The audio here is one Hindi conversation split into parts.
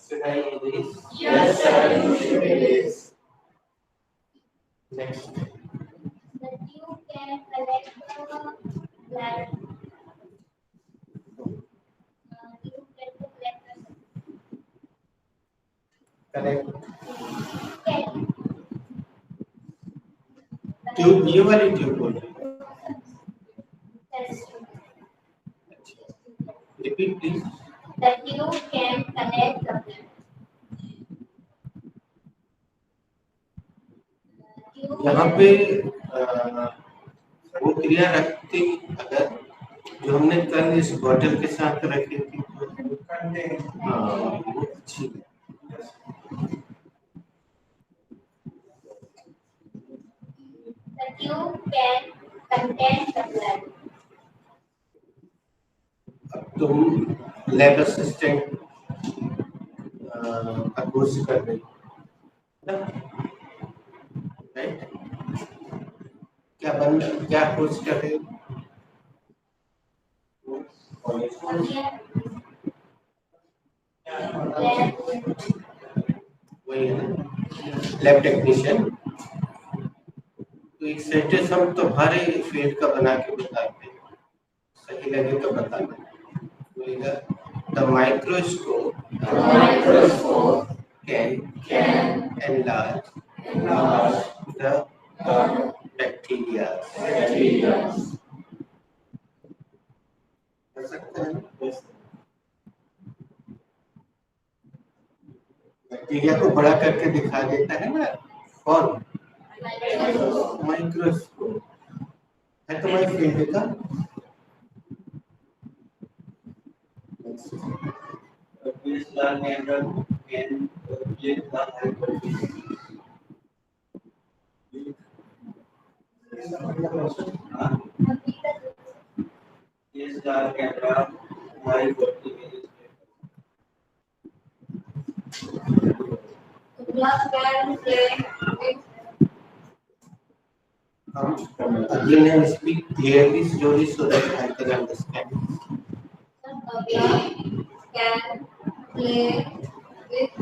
Should I erase? Yes, sir, you should erase. Next. That you can collect the blood. You get the blood. Correct. Can. Tube ये वाली ट्यूब बोल रही है। Repeat please. That you can collect the blood. यहाँ पे वो क्रिया रखती अगर जो हमने कल इस बॉटल के साथ रखी थी हाँ वो अच्छी है। That you can contain the blood. अब तुम लैब असिस्टेंट का कोर्स कर रही हो राइट? क्या कोर्स कर रहे हो? वही है ना, लैब टेक्नीशियन। तो एक सेंटेंस हम तुम्हारे फील्ड का बना के बताते हैं, सही लगे तो बताना। The microscope can enlarge the bacteria. कर सकते हैं ना? बैक्टीरिया को बड़ा करके दिखा देता है ना कौन? माइक्रोस्कोप है तुम्हारे फील्ड का। Again, I speak clearly, slowly, so that I can understand. Can play with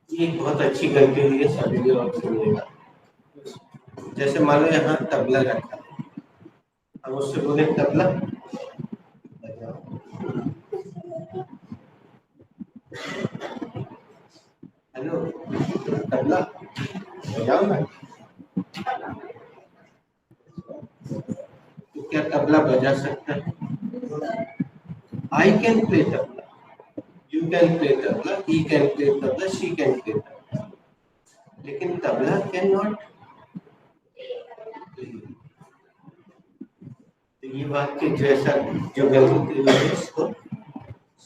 ये एक बहुत अच्छी गलती हुई है, सभी लोग सुनिएगा। जैसे मान लो यहाँ तबला रखा है, हम उससे बोले तबला बजाओ। हेलो तबला बजाओ ना। तो क्या तबला बजा सकता है? I can play tabla, you can play tabla, he can play tabla, she can play tabla, लेकिन तबला कैन नॉट। तो ये बात के जैसा जो गलती हुई है इसको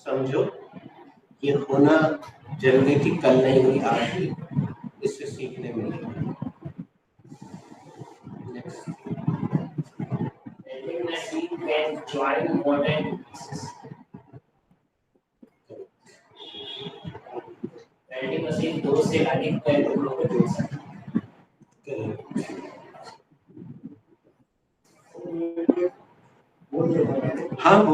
समझो, ये होना जरूरी थी, कल नहीं हुई, आज हुई, इससे सीखने मिलेगा। Next. Vending machine can join more than pieces. Vending machine दो से अधिक टुकड़ों को जोड़ सकता है। हाँ वो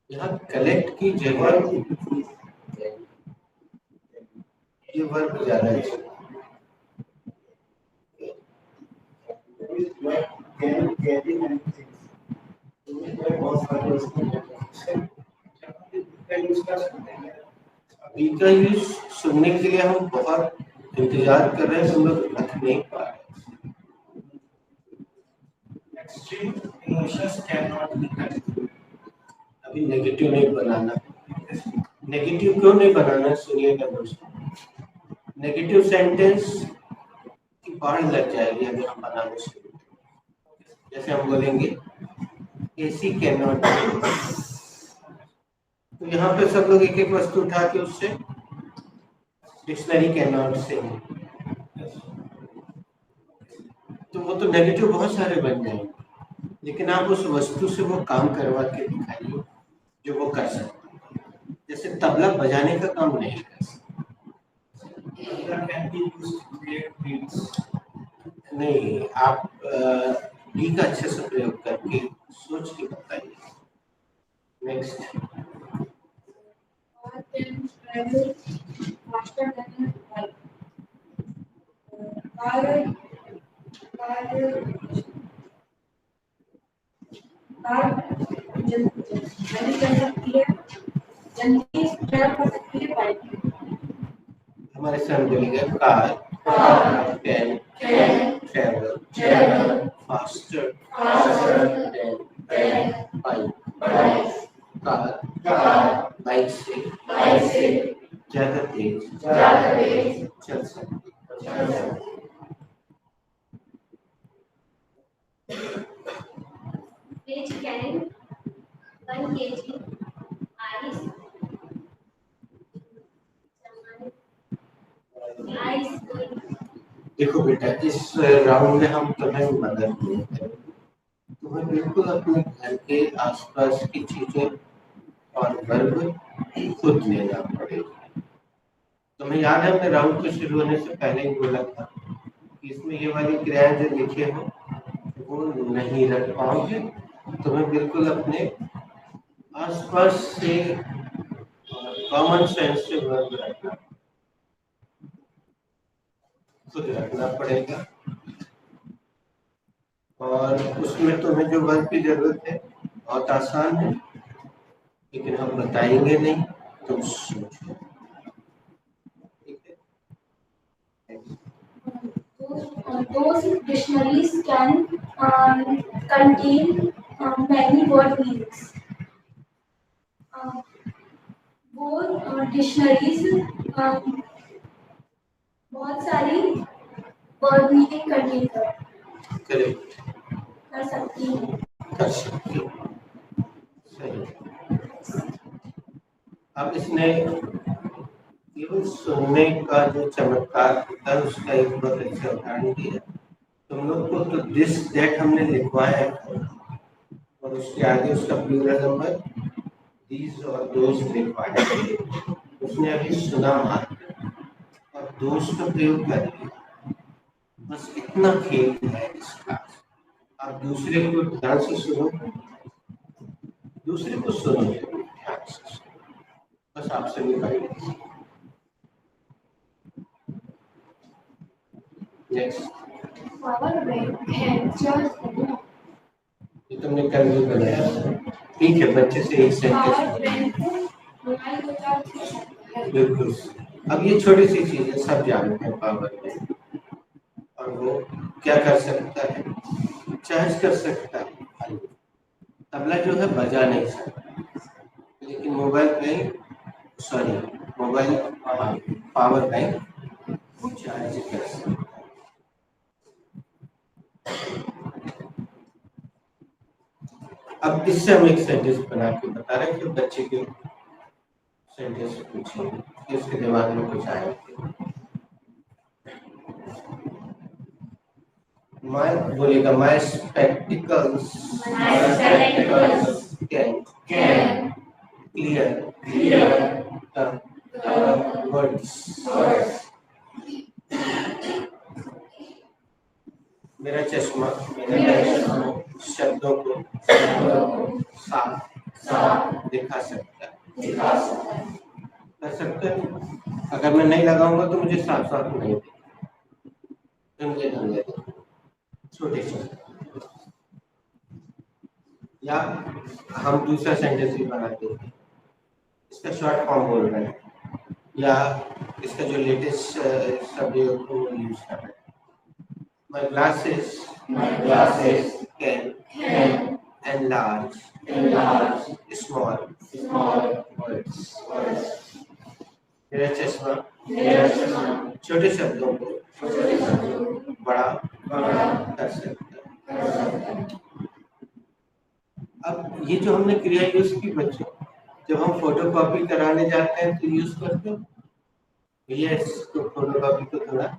यहाँ कलेक्ट की जगह ये वर्ब ज्यादा है। अभी का यूज सुनने के लिए हम बहुत इंतजार कर रहे हैं, हम लोग रख नहीं पा रहे। Extreme emotions cannot be controlled. अभी नेगेटिव नहीं बनाना। नेगेटिव क्यों नहीं बनाना? सुनिएगा दोस्तों, नेगेटिव सेंटेंस की बाढ़ लग जाएगी अगर हम बनाने शुरू करें। जैसे हम बोलेंगे एसी कैन नॉट, तो यहाँ पे सब लोग एक एक वस्तु उठा के उससे डिक्शनरी कैन नॉट से, तो वो तो नेगेटिव बहुत सारे बन जाएंगे, लेकिन आप उस वस्तु से वो काम करवा के दिखाइए जो वो कर सकते। जैसे तबला बजाने का काम नहीं कर सकता, Can be used to create beats. नहीं, आप डी का अच्छे से प्रयोग करके सोच के बताइए। Next, car can travel faster than a bike. Car जल्दी कर सकती है, जल्दी ट्रैवल कर सकती है बाइक। हमारे सामने बोलेंगे car can travel faster than bike. Car bike से ज्यादा तेज चल सकती है। Which can 1 kg ice देखो बेटा, इस राउंड में हम तुम्हें मदद नहीं करेंगे। तुम्हें बिल्कुल अपने घर के आसपास की चीजें और वर्ब खुद लेना पड़ेगा। तुम्हें याद है, हमने राउंड को शुरू होने से पहले ही बोला था कि इसमें ये वाली क्रियाएं जो लिखे हो वो नहीं रख पाओगे। तुम्हें बिल्कुल अपने आसपास से कॉमन सेंस से वर्ब रखना, खुद रखना पड़ेगा। और उसमें तुम्हें जो वर्ब की जरूरत है बहुत आसान है, लेकिन हम बताएंगे नहीं, तुम सोचो। ठीक है? Those dictionaries can contain many word meanings. वो डिक्शनरीज बहुत सारी वर्ड मीनिंग कंटेन कर सकती है। सही। अब इसने केवल सुनने का जो चमत्कार होता है उसका एक बहुत अच्छा उदाहरण दिया। तुम लोग को तो दिस दैट हमने लिखवाया है और उसके आगे उसका प्लूरल नंबर दीज और दोज लिखवाया है। उसने अभी सुना मात्र और दोज का प्रयोग कर लिया। बस इतना खेल है इसका। आप दूसरे को ध्यान से सुनो, दूसरे को सुनो ध्यान से, बस आपसे भी करेंगे। नेक्स्ट, पावर बैंक है जो ये तुमने कल भी बनाया। ठीक है, बच्चे से एक पावर सेंटेंस। बैंक मोबाइल को चार्ज कर सकता है। बिल्कुल। अब ये छोटी सी चीज है, सब जानते हैं पावर बैंक। और वो क्या कर सकता है? चार्ज कर सकता है। तबला जो है बजा नहीं सकता, लेकिन मोबाइल पावर बैंक वो चार्ज कर सकता है। अब इससे हम एक सेंटेंस बना के बता रहे हैं कि बच्चे के सेंटेंस पूछिए कि उसके दिमाग में कुछ आए। बोलेगा my spectacles can clear words. मेरा चश्मा शब्दों को साफ दिखा सकता है। कर सकते हैं। अगर मैं नहीं लगाऊंगा तो मुझे साफ साफ नहीं दिखेगा। छोटे छोटे। या हम दूसरा सेंटेंस भी बनाते हैं, इसका शॉर्ट फॉर्म बोल रहे हैं, या इसका जो लेटेस्ट शब्द को यूज कर रहे हैं। My glasses can enlarge small words. मेरा चश्मा छोटे शब्दों को बड़ा कर सकता है। अब ये जो हमने क्रिया यूज की बच्चों, जब हम फोटो कॉपी कराने जाते हैं तो यूज करते हो भैया इसको फोटो कॉपी को थोड़ा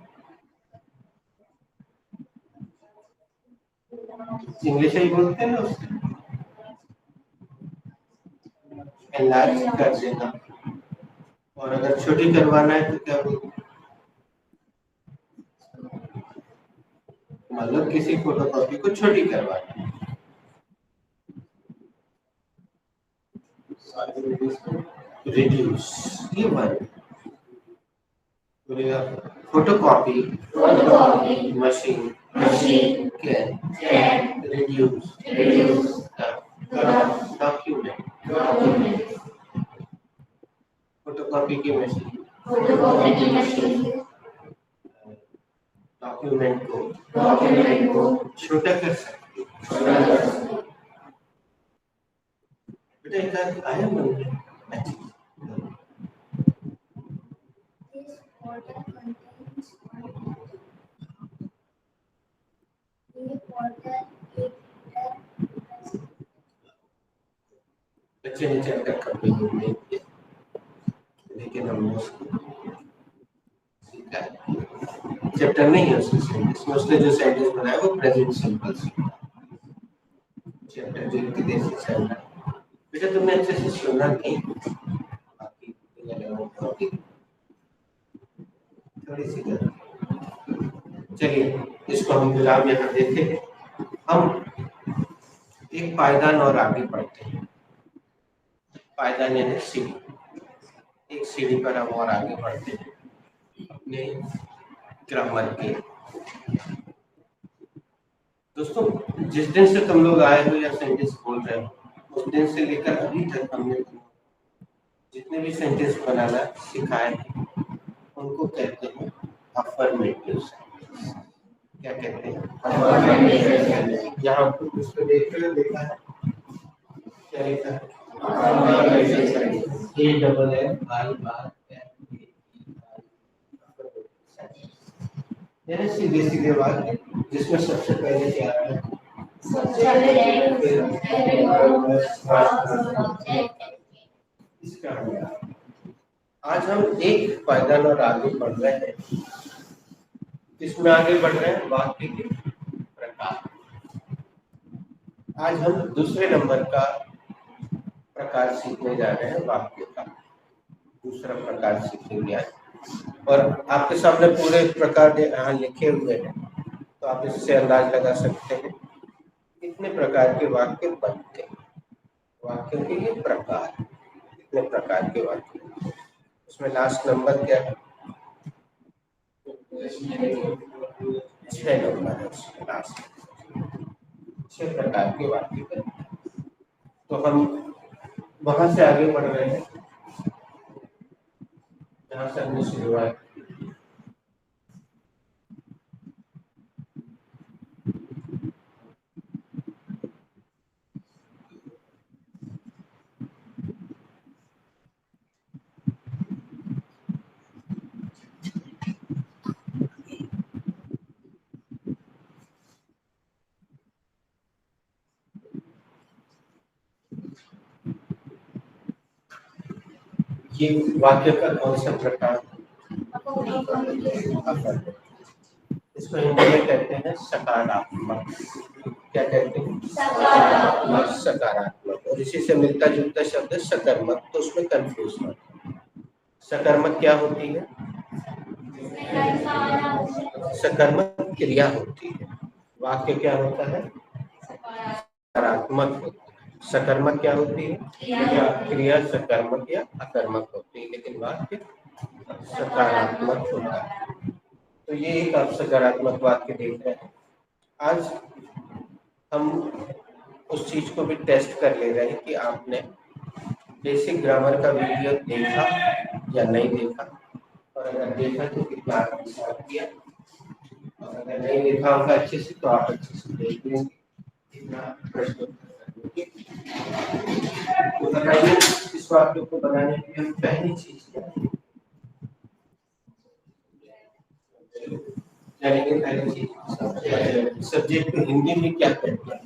इंग्लिश ही बोलते हैं ना, उससे एनलार्ज कर देना। और अगर छोटी करवाना है तो क्या बोलते हैं? मतलब किसी फोटोकॉपी को छोटी करवाना। रिड्यूस, ये one photocopy machine can reduce document, photocopy की मशीन डॉक्यूमेंट को छोटा कर सकती है। बेटा एक आया मन में अच्छी बच्चे ने चैप्टर कंप्लीट नहीं किया, लेकिन हमने उसको सीखा। चैप्टर नहीं है उसमें उसने जो सेंटेंस बनाया वो प्रेजेंट सिंपल चैप्टर जो इतनी देर से चल रहा है। बेटा तुमने अच्छे से सुना नहीं, थोड़ी सी चलिए इसको हम विराम यहाँ देते हैं। हम एक पायदान और आगे बढ़ते हैं। पायदान यानी सीढ़ी, एक सीढ़ी पर हम और आगे बढ़ते हैं अपने ग्रामर के। दोस्तों जिस दिन से तुम लोग आए हो या सेंटेंस बोल रहे हो, उस दिन से लेकर अभी तक हमने जितने भी सेंटेंस बनाना सिखाए हैं उनको कहते हैं अफर्मेटिव सेंटेंस। क्या कहते हैं? यहाँ उस पर देखा है, क्या लिखा है? सीधे सीधे बात जिसमें सबसे पहले क्या है? इसका आज हम एक पायदान और आगे बढ़ रहे हैं। किसमें आगे बढ़ रहे हैं? वाक्य के प्रकार। आज हम दूसरे नंबर का प्रकार सीखने जा रहे हैं। वाक्य का दूसरा प्रकार सीखेंगे आज, और आपके सामने पूरे प्रकार यहाँ लिखे हुए हैं, तो आप इससे अंदाज लगा सकते हैं कितने प्रकार के वाक्य बनते हैं। वाक्य के ये प्रकार, कितने प्रकार के वाक्य। उसमें लास्ट नंबर क्या है? 6 नंबर है उसमें लास्ट। 6 प्रकार के वाक्य बनते हैं। तो हम वहां से आगे बढ़ रहे हैं जहां से हमने शुरुआत। ये वाक्य का कौन सा प्रकार? इसको हिंदी में कहते हैं सकारात्मक। क्या कहते हैं? सकारात्मक। सकारात्मक। और इसी से मिलता जुलता शब्द है सकर्मक, तो उसमें कंफ्यूज मत। सकर्मक क्या होती है? सकर्मक क्रिया होती है। वाक्य क्या होता है? सकारात्मक होता है। सकर्मक क्या होती है? क्रिया सकर्मक या अकर्मक होती है, लेकिन वाक्य सकारात्मक होता है। तो ये एक आप सकारात्मक वाक्य देख रहे हैं। आज हम उस चीज को भी टेस्ट कर ले रहे हैं कि आपने बेसिक ग्रामर का वीडियो देखा या नहीं देखा, और अगर देखा तो कितना आत्मसात किया, और अगर नहीं देखा होगा अच्छे से तो आप अच्छे से देख लेंगे कितना प्रश्न। तो बताइए इस वाक्य को बनाने के लिए पहली चीज क्या है? जानेंगे पहली चीज सब्जेक्ट को हिंदी में क्या कहते हैं?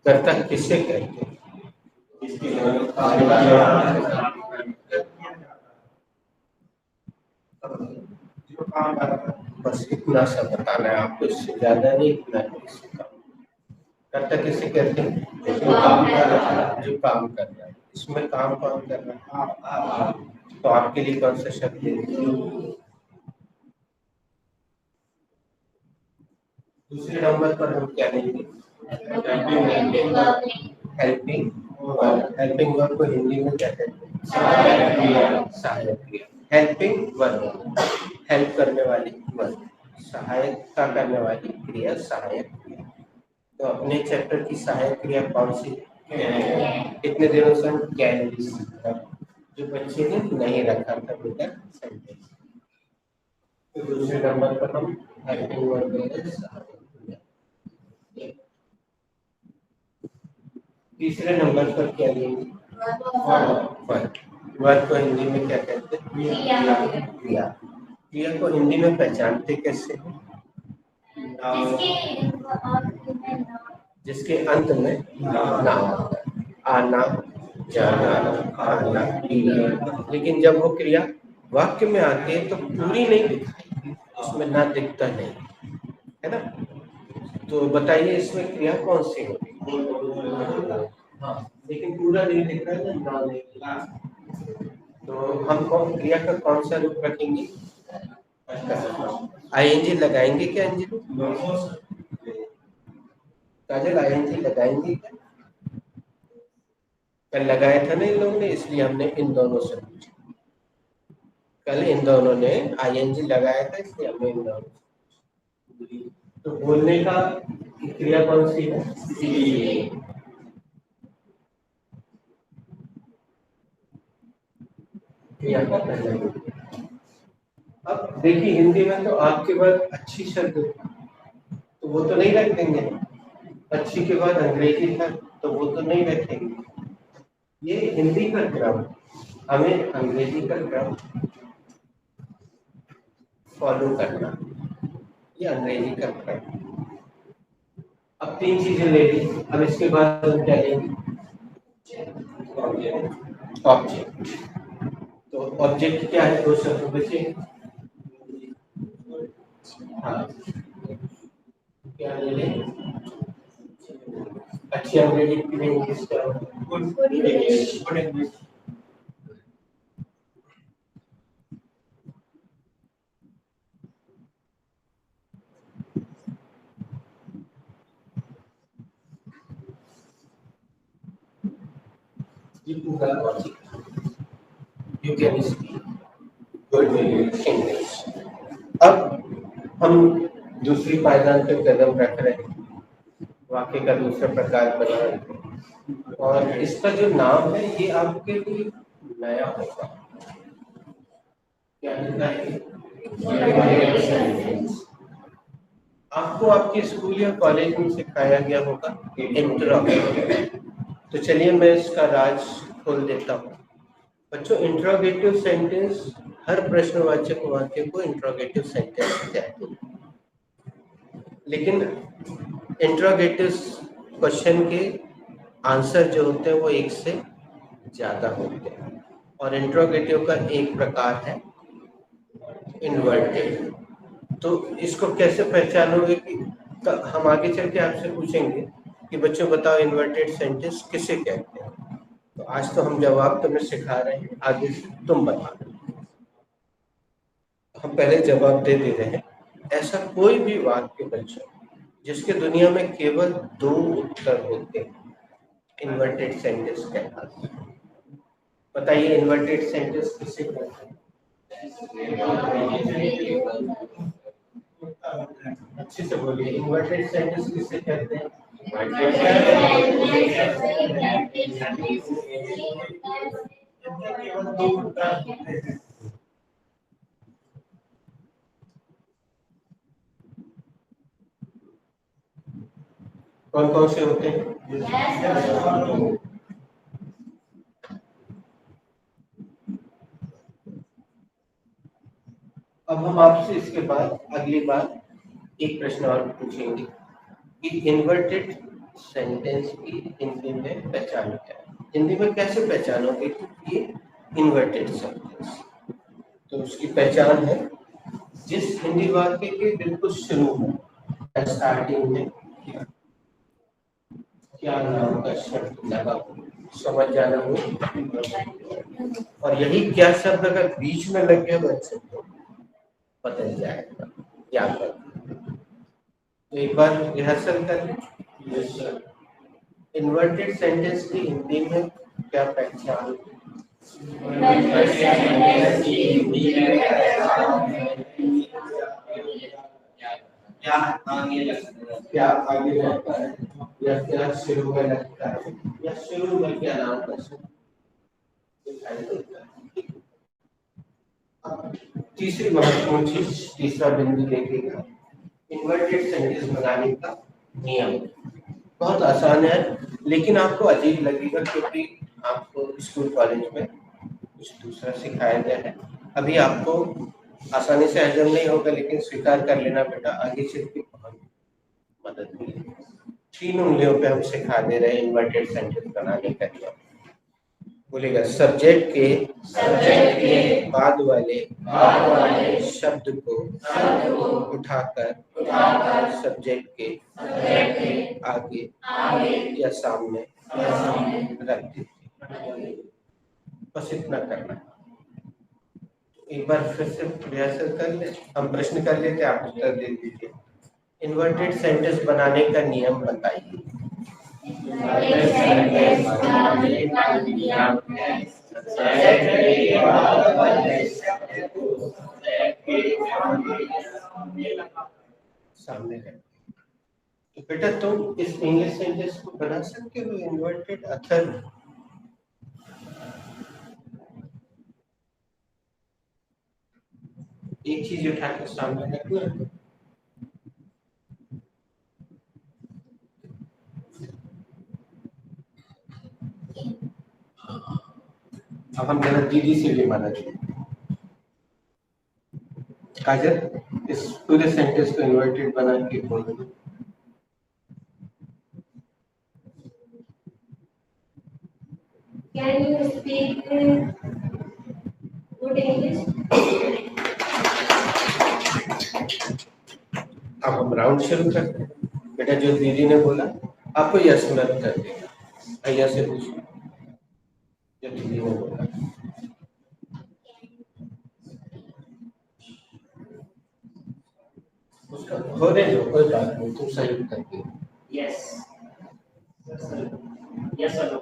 कर्ता किससे कहते हैं? बस इतना सा बताना है आपको, इससे ज्यादा नहीं, इतना कर्ता किससे कहते हैं? जो काम कर रहा है। इसमें काम कौन कर रहा है? तो आपके लिए कौन सा शब्द है? दूसरे नंबर पर हम क्या लेंगे? Helping verb. हेल्पिंग वर्ब को हिंदी में क्या कहते हैं? सहायक क्रिया। हेल्पिंग वर्ब, हेल्प करने वाली वर्ब, सहायता करने वाली क्रिया सहायक क्रिया। तो अपने चैप्टर की सहायक क्रिया कौन सी? कितने दिनों से हम कैन सीखा, जो बच्चे ने नहीं रखा था बेटा सेंटेंस। तो दूसरे नंबर पर हम हेल्पिंग वर्ब लेंगे सहायक क्रिया। तीसरे नंबर पर क्या लेंगे? वर्ब। वर्ब को हिंदी में क्या कहते हैं? क्रिया। क्रिया को हिंदी में पहचानते कैसे हैं? जिसके अंत में नाम आता है। आना, जाना, खाना, पीना। लेकिन जब वो क्रिया वाक्य में आती है तो पूरी नहीं दिखाई, उसमें ना दिखता नहीं है ना। तो बताइए इसमें क्रिया कौन सी होगी? लेकिन पूरा नहीं दिख रहा है ना, नहीं दिख रहा। तो हम कौन क्रिया का कौन सा रूप रखेंगे? आईएनजी लगाएंगे क्या अंजलि? काजल आईएनजी लगाएंगे क्या? कल लगाया था ना इन लोगों ने, इसलिए हमने इन दोनों से पूछा। कल इन दोनों ने आईएनजी लगाया था, इसलिए हमने इन दोनों से। तो बोलने का क्रिया कौन सी है? क्रिया का पहला रूप। अब देखिए हिंदी में तो आपके बाद अच्छी शब्द तो वो तो नहीं रख देंगे, अच्छी के बाद अंग्रेजी था तो वो तो नहीं रखेंगे। ये हिंदी का क्रम, हमें अंग्रेजी का क्रम फॉलो करना, ये अंग्रेजी का क्रम। अब तीन चीजें ले ली, अब इसके बाद हम क्या लेंगे? ऑब्जेक्ट। तो ऑब्जेक्ट क्या है? दो शब्द बचे। हाँ, क्या ले लें? अच्छी अंग्रेजी की नहीं, इंग्लिश क्या होगी? You पूरा logic, you can speak good English। अब हम दूसरी पायदान पे कदम रख रहे हैं, वाक्य का दूसरा प्रकार बना रहे हैं, और इसका जो नाम है ये आपके लिए नया होगा। क्या लिखा है? आपको आपके स्कूल या कॉलेज में सिखाया गया होगा इंट्रोगेटिव। तो चलिए मैं इसका राज खोल देता हूँ बच्चों। इंट्रोगेटिव सेंटेंस, हर प्रश्नवाचक वाक्य को इंट्रोगेटिव सेंटेंस कहते हैं। लेकिन इंट्रोगेटिव क्वेश्चन के आंसर जो होते हैं वो एक से ज्यादा होते हैं, और इंट्रोगेटिव का एक प्रकार है इन्वर्टेड। तो इसको कैसे पहचानोगे कि हम आगे चल के आपसे पूछेंगे कि बच्चों बताओ इन्वर्टेड सेंटेंस किसे कहते हैं। तो आज तो हम जवाब तुम्हें सिखा रहे हैं, आगे से तुम बता। हम पहले जवाब दे रहे हैं। ऐसा कोई भी वाक्य बच्चों जिसके दुनिया में केवल दो उत्तर होते हैं, इन्वर्टेड सेंटेंस कहलाता है। बताइए इन्वर्टेड सेंटेंस किसे कहते हैं? अच्छे से बोलिए, इन्वर्टेड सेंटेंस किसे कहते हैं? केवल दो उत्तर होते हैं। कौन कौन से होते हैं? अब हम आपसे इसके बाद अगली बार एक प्रश्न और पूछेंगे कि इन्वर्टेड सेंटेंस की हिंदी में पहचान क्या है। हिंदी में कैसे पहचानोगे कि ये इन्वर्टेड सेंटेंस? तो उसकी पहचान है जिस हिंदी वाक्य के बिल्कुल शुरू में, स्टार्टिंग में क्या नाम का शब्द लगा हो, समझ जाना हो। और यही क्या शब्द अगर बीच में लग गया बच्चे को बदल जाएगा, याद रखना। एक बार रिहर्सल कर लें। इन्वर्टेड सेंटेंस की हिंदी में क्या पहचान? क्या आगे लगता है? क्या आगे लगता है या क्या शुरू में लगता है या शुरू में क्या नाम कर दिखाई देता है। अब तीसरी महत्वपूर्ण चीज, तीसरा बिंदु देखिएगा, इन्वर्टेड सेंटेंस बनाने का नियम। बहुत आसान है, लेकिन आपको अजीब लगेगा क्योंकि आपको स्कूल कॉलेज में कुछ दूसरा सिखाया गया है। अभी आपको आसानी से हजम नहीं होगा, लेकिन स्वीकार कर लेना बेटा, आगे चल के बहुत मदद मिलेगी। 3 उंगलियों पे हम सिखा दे रहे हैं इन्वर्टेड सेंटेंस बनाने का नियम। बोलेगा सब्जेक्ट के बाद वाले शब्द को उठाकर सब्जेक्ट के आगे या सामने रख दीजिए। बस इतना करना है। एक बार फिर से रिहर्सल कर ले, हम प्रश्न कर लेते, आप उत्तर दे दीजिए। इन्वर्टेड सेंटेंस बनाने का नियम बताइए। सामने है। तो बेटा तुम इस इंग्लिश सेंटेंस को बना सकते हो इन्वर्टेड अथर। एक चीज उठा के सामने रखना। अब हम जरा दीदी से भी मदद लें। काजल, इस पूरे सेंटेंस को इन्वर्टेड बना के बोलो। Can you speak good English? अब हम राउंड शुरू करते हैं। बेटा जो दीदी ने बोला आपको यस मत कर देगा, भैया से पूछो जो दीदी ने बोला। उसका होने दो, कोई बात नहीं, तुम सही कर दो। Yes. Yes or no?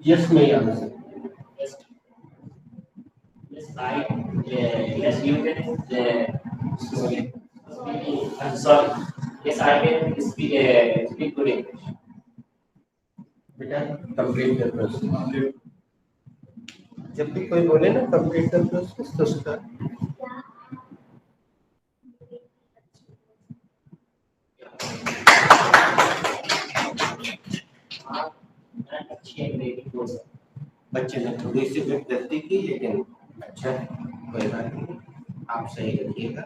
Yes में ही answer. Yes. Yes, yes, you can. I'm sorry. Yes, I can speak good English. बेटा कंप्लीट द प्रोसेस। जब भी कोई बोले ना कंप्लीट द प्रोसेस तो उसका अच्छी अंग्रेजी बोल सकते। बच्चे ने थोड़ी सी भी गलती की, लेकिन अच्छा है, कोई बात नहीं, आप सही रखिएगा।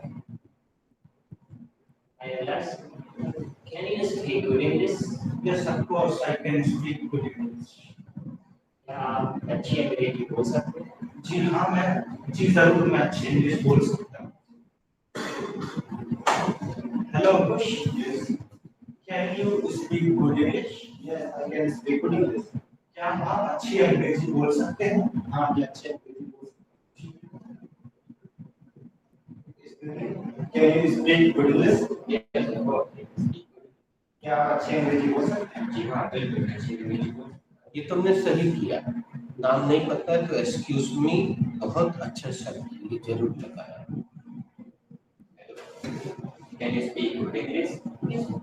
Can you speak good English? Yes, of course, I can speak good English. क्या आप अच्छी अंग्रेजी बोल सकते हैं? जी हाँ, जी जरूर, मैं अच्छी इंग्लिश बोल सकता हूँ। Hello, Kush. Yes. Can you speak good English? Yes, I can speak good English. क्या आप अच्छी अंग्रेजी बोल सकते हैं? हाँ, मैं अच्छी अंग्रेजी बोल सकता हूँ। Can you speak good English? Yes, of course. क्या आप अच्छी अंग्रेजी बोल सकते हैं? जी हाँ, बिल्कुल अच्छी अंग्रेजी बोल। ये तुमने सही किया। नाम नहीं पता तो एक्सक्यूज मी बहुत अच्छा शब्द है, ये जरूर लगाया। Can you speak good English? Yes, I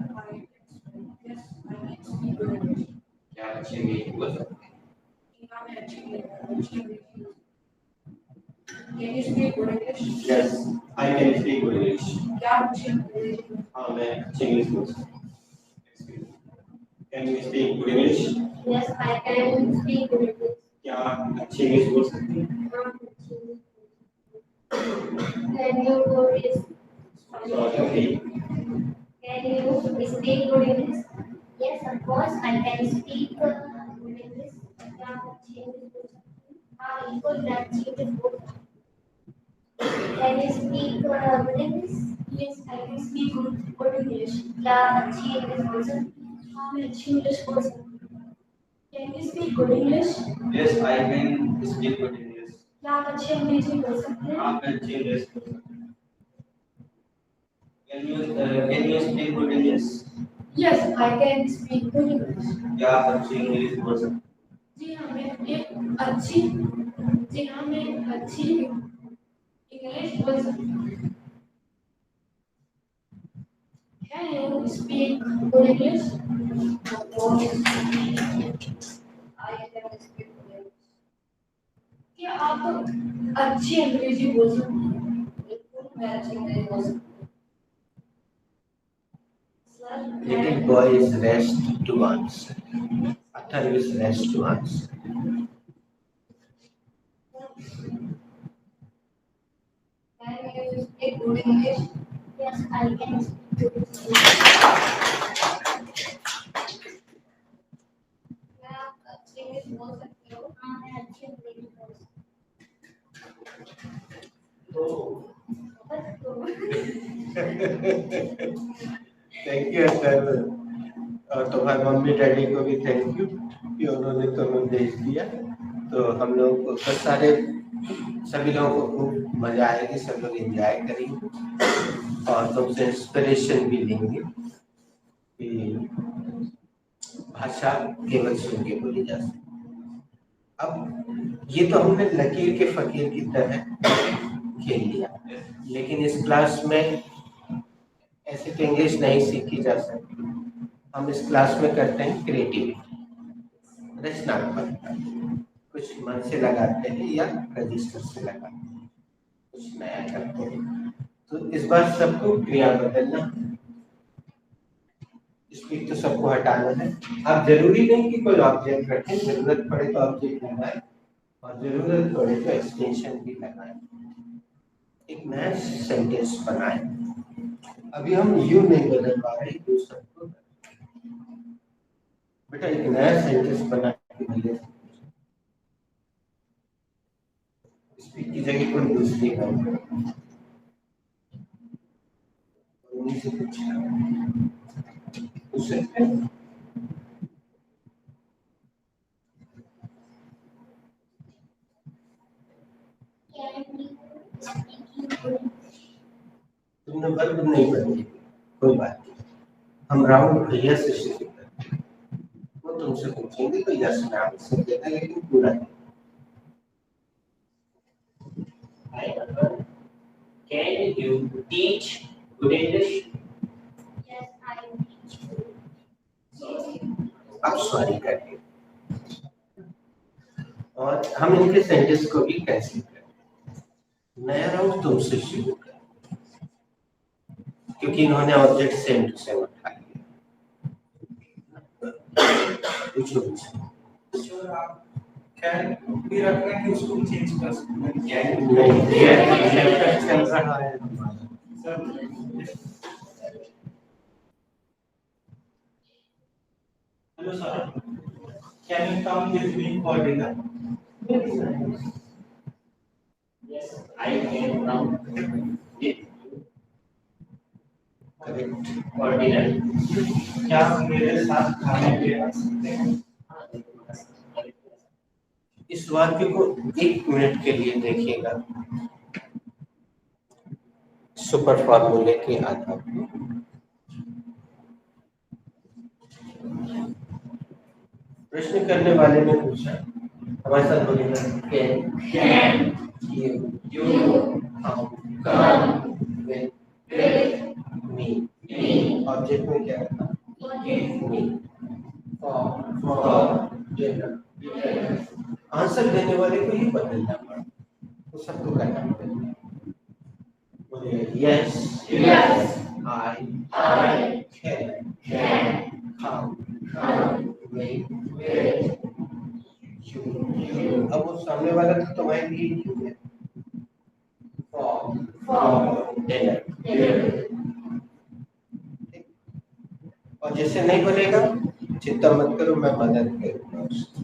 can speak good English. क्या आप अच्छी अंग्रेजी बोल सकते हैं? हाँ, मैं अच्छी अंग्रेजी। Can you speak good English? Yes, I can speak good English. क्या आप अच्छी अंग्रेजी? हाँ, मैं अच्छी इंग्लिश बोल सकता हूँ। Can you speak good English? Yes, I can speak good English. क्या आप अच्छी इंग्लिश बोल सकते हैं? Can you do this? Sorry. Can you speak good English? Yes, of course, I can speak good English. क्या आप अच्छी English बोल सकते हैं? हाँ, बिल्कुल मैं अच्छी English बोल सकती हूँ। Can you speak good English? Yes, I can speak good English. क्या आप अच्छी English बोल सकते हैं? हाँ, मैं अच्छी इंग्लिश बोल सकती हूँ। Can you speak good English? Yes, I can speak good English. क्या आप अच्छी अंग्रेजी बोल सकते हैं? हाँ, मैं अच्छी इंग्लिश बोल सकता हूँ। Can you speak good English? English? Yes, I can speak good English. क्या आप अच्छी इंग्लिश बोल सकते हैं? जी हाँ, मैं अच्छी इंग्लिश बोल सकती हूँ। Can you speak good English? I can speak good English. क्या आप अच्छी अंग्रेजी बोल सकते हैं? बिल्कुल, मैं अच्छी अंग्रेजी बोल सकती हूँ। Sir, Little boy is rest to answer. Athar is rest to answer. can you speak good English? Yes, I can speak good English. क्या आप अच्छी इंग्लिश बोल सकते हो? हाँ, मैं अच्छी अंग्रेजी बोल सकती तो हूँ। बस तो थैंक यू सर। और तुम्हारे मम्मी डैडी को भी थैंक यू कि उन्होंने तुम्हें भेज दिया। तो हम लोग को तो सभी लोगों को खूब मजा आएगी, सब लोग एंजॉय करेंगे और तुमसे इंस्पिरेशन भी लेंगे कि भाषा केवल सुन के बोली जा सकती। अब ये तो हमने लकीर के फकीर की तरह खेल लिया, लेकिन इस क्लास में ऐसे तो इंग्लिश नहीं सीखी जा सकती। हम इस क्लास में करते हैं क्रिएटिविटी, रचनात्मकता। कुछ मन से लगाते हैं या रजिस्टर से लगाते हैं, कुछ नया करते हैं। तो इस बार सबको क्रिया बदलना, स्पीड तो सबको हटाना है। अब जरूरी नहीं कि कोई ऑब्जेक्ट रखें, जरूरत पड़े तो ऑब्जेक्ट लगाए और जरूरत पड़े तो एक्सटेंशन भी लगाए। एक नया सेंटेंस बनाए। अभी हम यू नहीं बदल पा रहे, यू सबको बेटा एक नया सेंटेंस बना के दिए। स्पीड की जगह कोई दूसरी है, उन्हीं से पूछ सकते हैं। Can you speak good English? तुमने वर्ब नहीं बदली, कोई बात नहीं। हम राहुल भैया से शुरू करते हैं। वो तुमसे पूछेंगे तो यस मैं आंसर देना, लेकिन पूरा नहीं। Hi, can you teach good English? Yes, I teach good. अब सॉरी करिए और हम इनके सेंटेंस को भी कैंसिल करें। नया राउंड तुमसे शुरू करें क्योंकि इन्होंने ऑब्जेक्ट सेम टू सेम उठा लिया। पूछो Sure, आप can भी रखना कि उसको चेंज कर सकते हैं? Can नहीं, ये चैप्टर चल रहा है। Sir, hello sir, can you come with me for dinner? Yes, I can come with you correct. for dinner. क्या आप मेरे साथ खाने पे आ सकते हैं? इस वाक्य को 1 मिनट के लिए देखिएगा सुपर फॉर्मूले के आधार पर। प्रश्न करने वाले ने पूछा, हमारे साथ बोलेगा can you come with me. Object में क्या था? Me for dinner. आंसर देने वाले को ही बदलना पड़ा, वो सबको करना पड़ेगा। बोलिए yes I can come with you. अब वो सामने वाला तो तुम्हारे लिए क्यों है? For dinner. और जैसे नहीं बनेगा चिंता मत करो, मैं मदद करूंगा उसकी।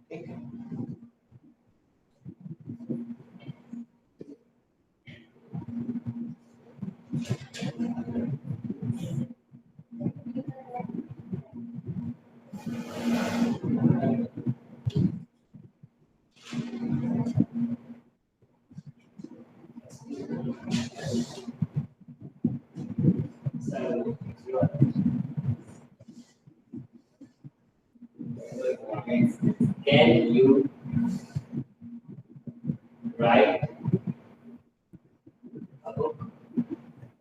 ठीक है? So, Can you write a book?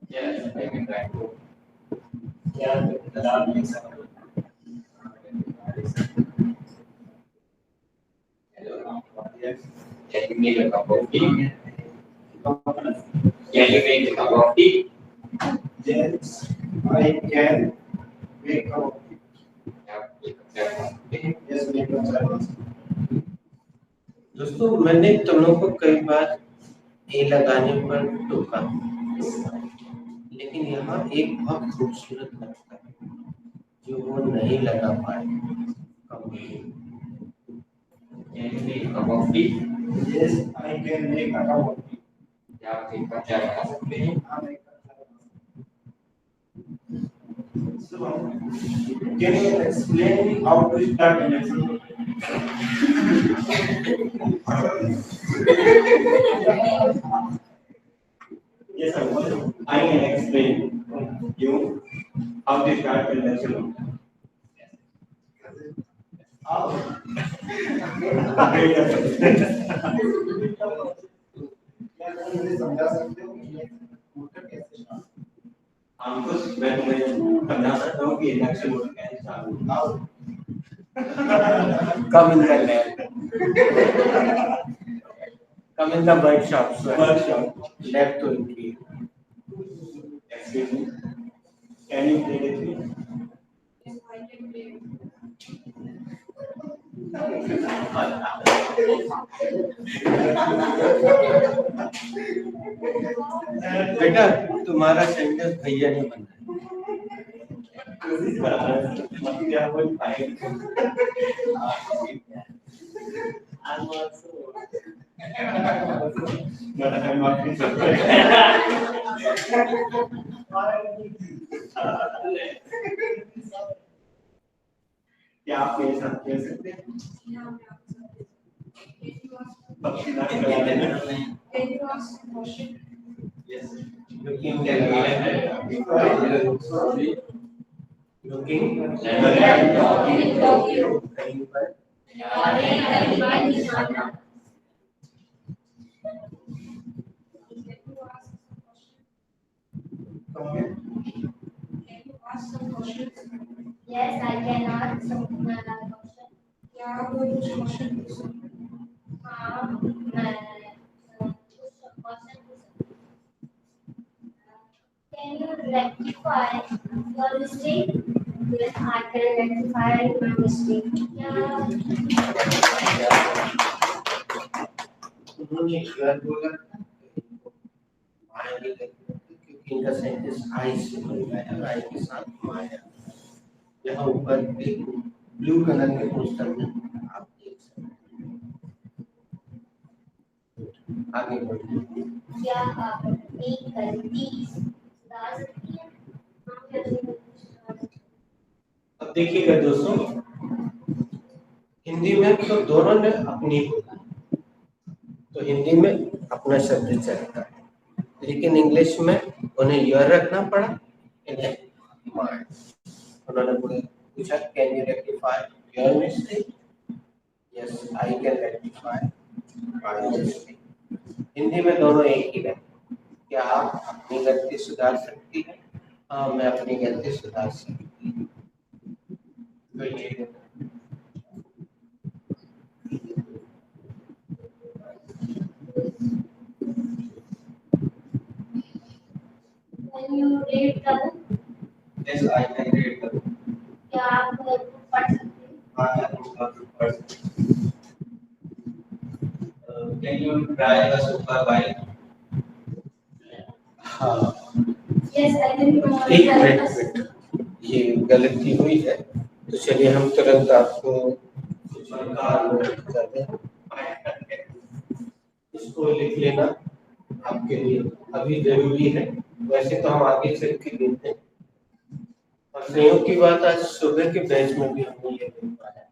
Yes, I can write a book. क्या किताब लिख सकते हो? Hello. Yes. Can you make a cup of tea? Can you make a cup of tea? Yes, I can make a yes, make a chai. दोस्तों मैंने तुम लोगों को कई बार ए लगाने पर टोका, लेकिन यहाँ एक बहुत खूबसूरत लगता है जो वो नहीं लगा पाए। Can you make a cup of tea? Yes, I can make a cup of tea. क्या आप एक कप चाय बना सकते हैं? हाँ, make a chai. So, can you explain how to start an lesson? Yes, sir. I can explain you how to start a lesson. How? हमको मैं तुम्हें समझा सकता हूँ कि इंडक्शन मोटर कैसे चालू होगा। Come in the lab. Come in the workshop. Lab to increase. Excuse me. Can you play with me? Yes, I can play. बेटा तुम्हारा सेंटेंस भैया नहीं बनना है। कोशिश कर रहा है मतलब क्या बोल पाएंगे। I'm also but I'm not क्या आप मेरे साथ खेल सकते हैं? बख्शीदा करा देना। Can you ask a question? Yes. Looking कहीं पर Can you ask some questions? Yes, I can ask some question. क्या वो कुछ क्वेश्चन पूछ सकते हैं? हाँ, मैं कुछ question पूछ सकती हूँ। Can you rectify your mistake? Yes, I can rectify my mistake. उन्होंने यार बोला माया नहीं करती क्योंकि इनका सेंटेंस आई से बन गया है, आई के साथ माया। यहाँ ऊपर एक ब्लू कलर के पोस्टर में आप देख सकते हैं। आगे बढ़िए। क्या आप अपनी गलती सुधार सकती हैं? हाँ, मैं अपनी गलती सुधार सकती हूँ। अब देखिएगा दोस्तों, हिंदी में तो दोनों ने अपनी बोला, तो हिंदी में अपना शब्द चलता है, लेकिन इंग्लिश में उन्हें यह रखना पड़ा, इन्हें माय। उन्होंने पूछा can you rectify your mistake? Yes, I can rectify my mistake. Hindi में दोनों एक ही है। क्या आप अपनी गलती सुधार सकती हैं? हाँ, मैं अपनी गलती सुधार सकती हूँ। Can you read the book? Yes, I can read the book. क्या आप बुक पढ़ सकते हैं? I am a person. Can you drive a super bike? हाँ, Yes, I can एक मिनट, ये गलती हुई है, तो चलिए हम तुरंत आपको कर दें। इसको लिख लेना आपके लिए अभी जरूरी है, वैसे तो हम आगे चल के देते हैं। और संयोग की बात, आज सुबह के बैच में भी हमने ये लिख पाया।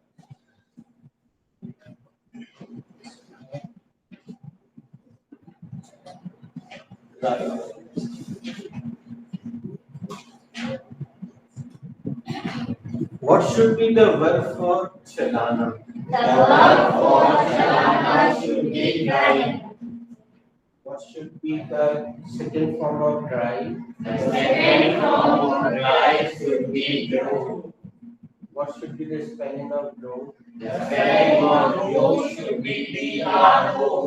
What should be the verb for chalana? The verb for chalana should be drive. What should be the second form of drive? The second form of drive should be drove. What should be the spelling of drove? The spelling of drove should be drove.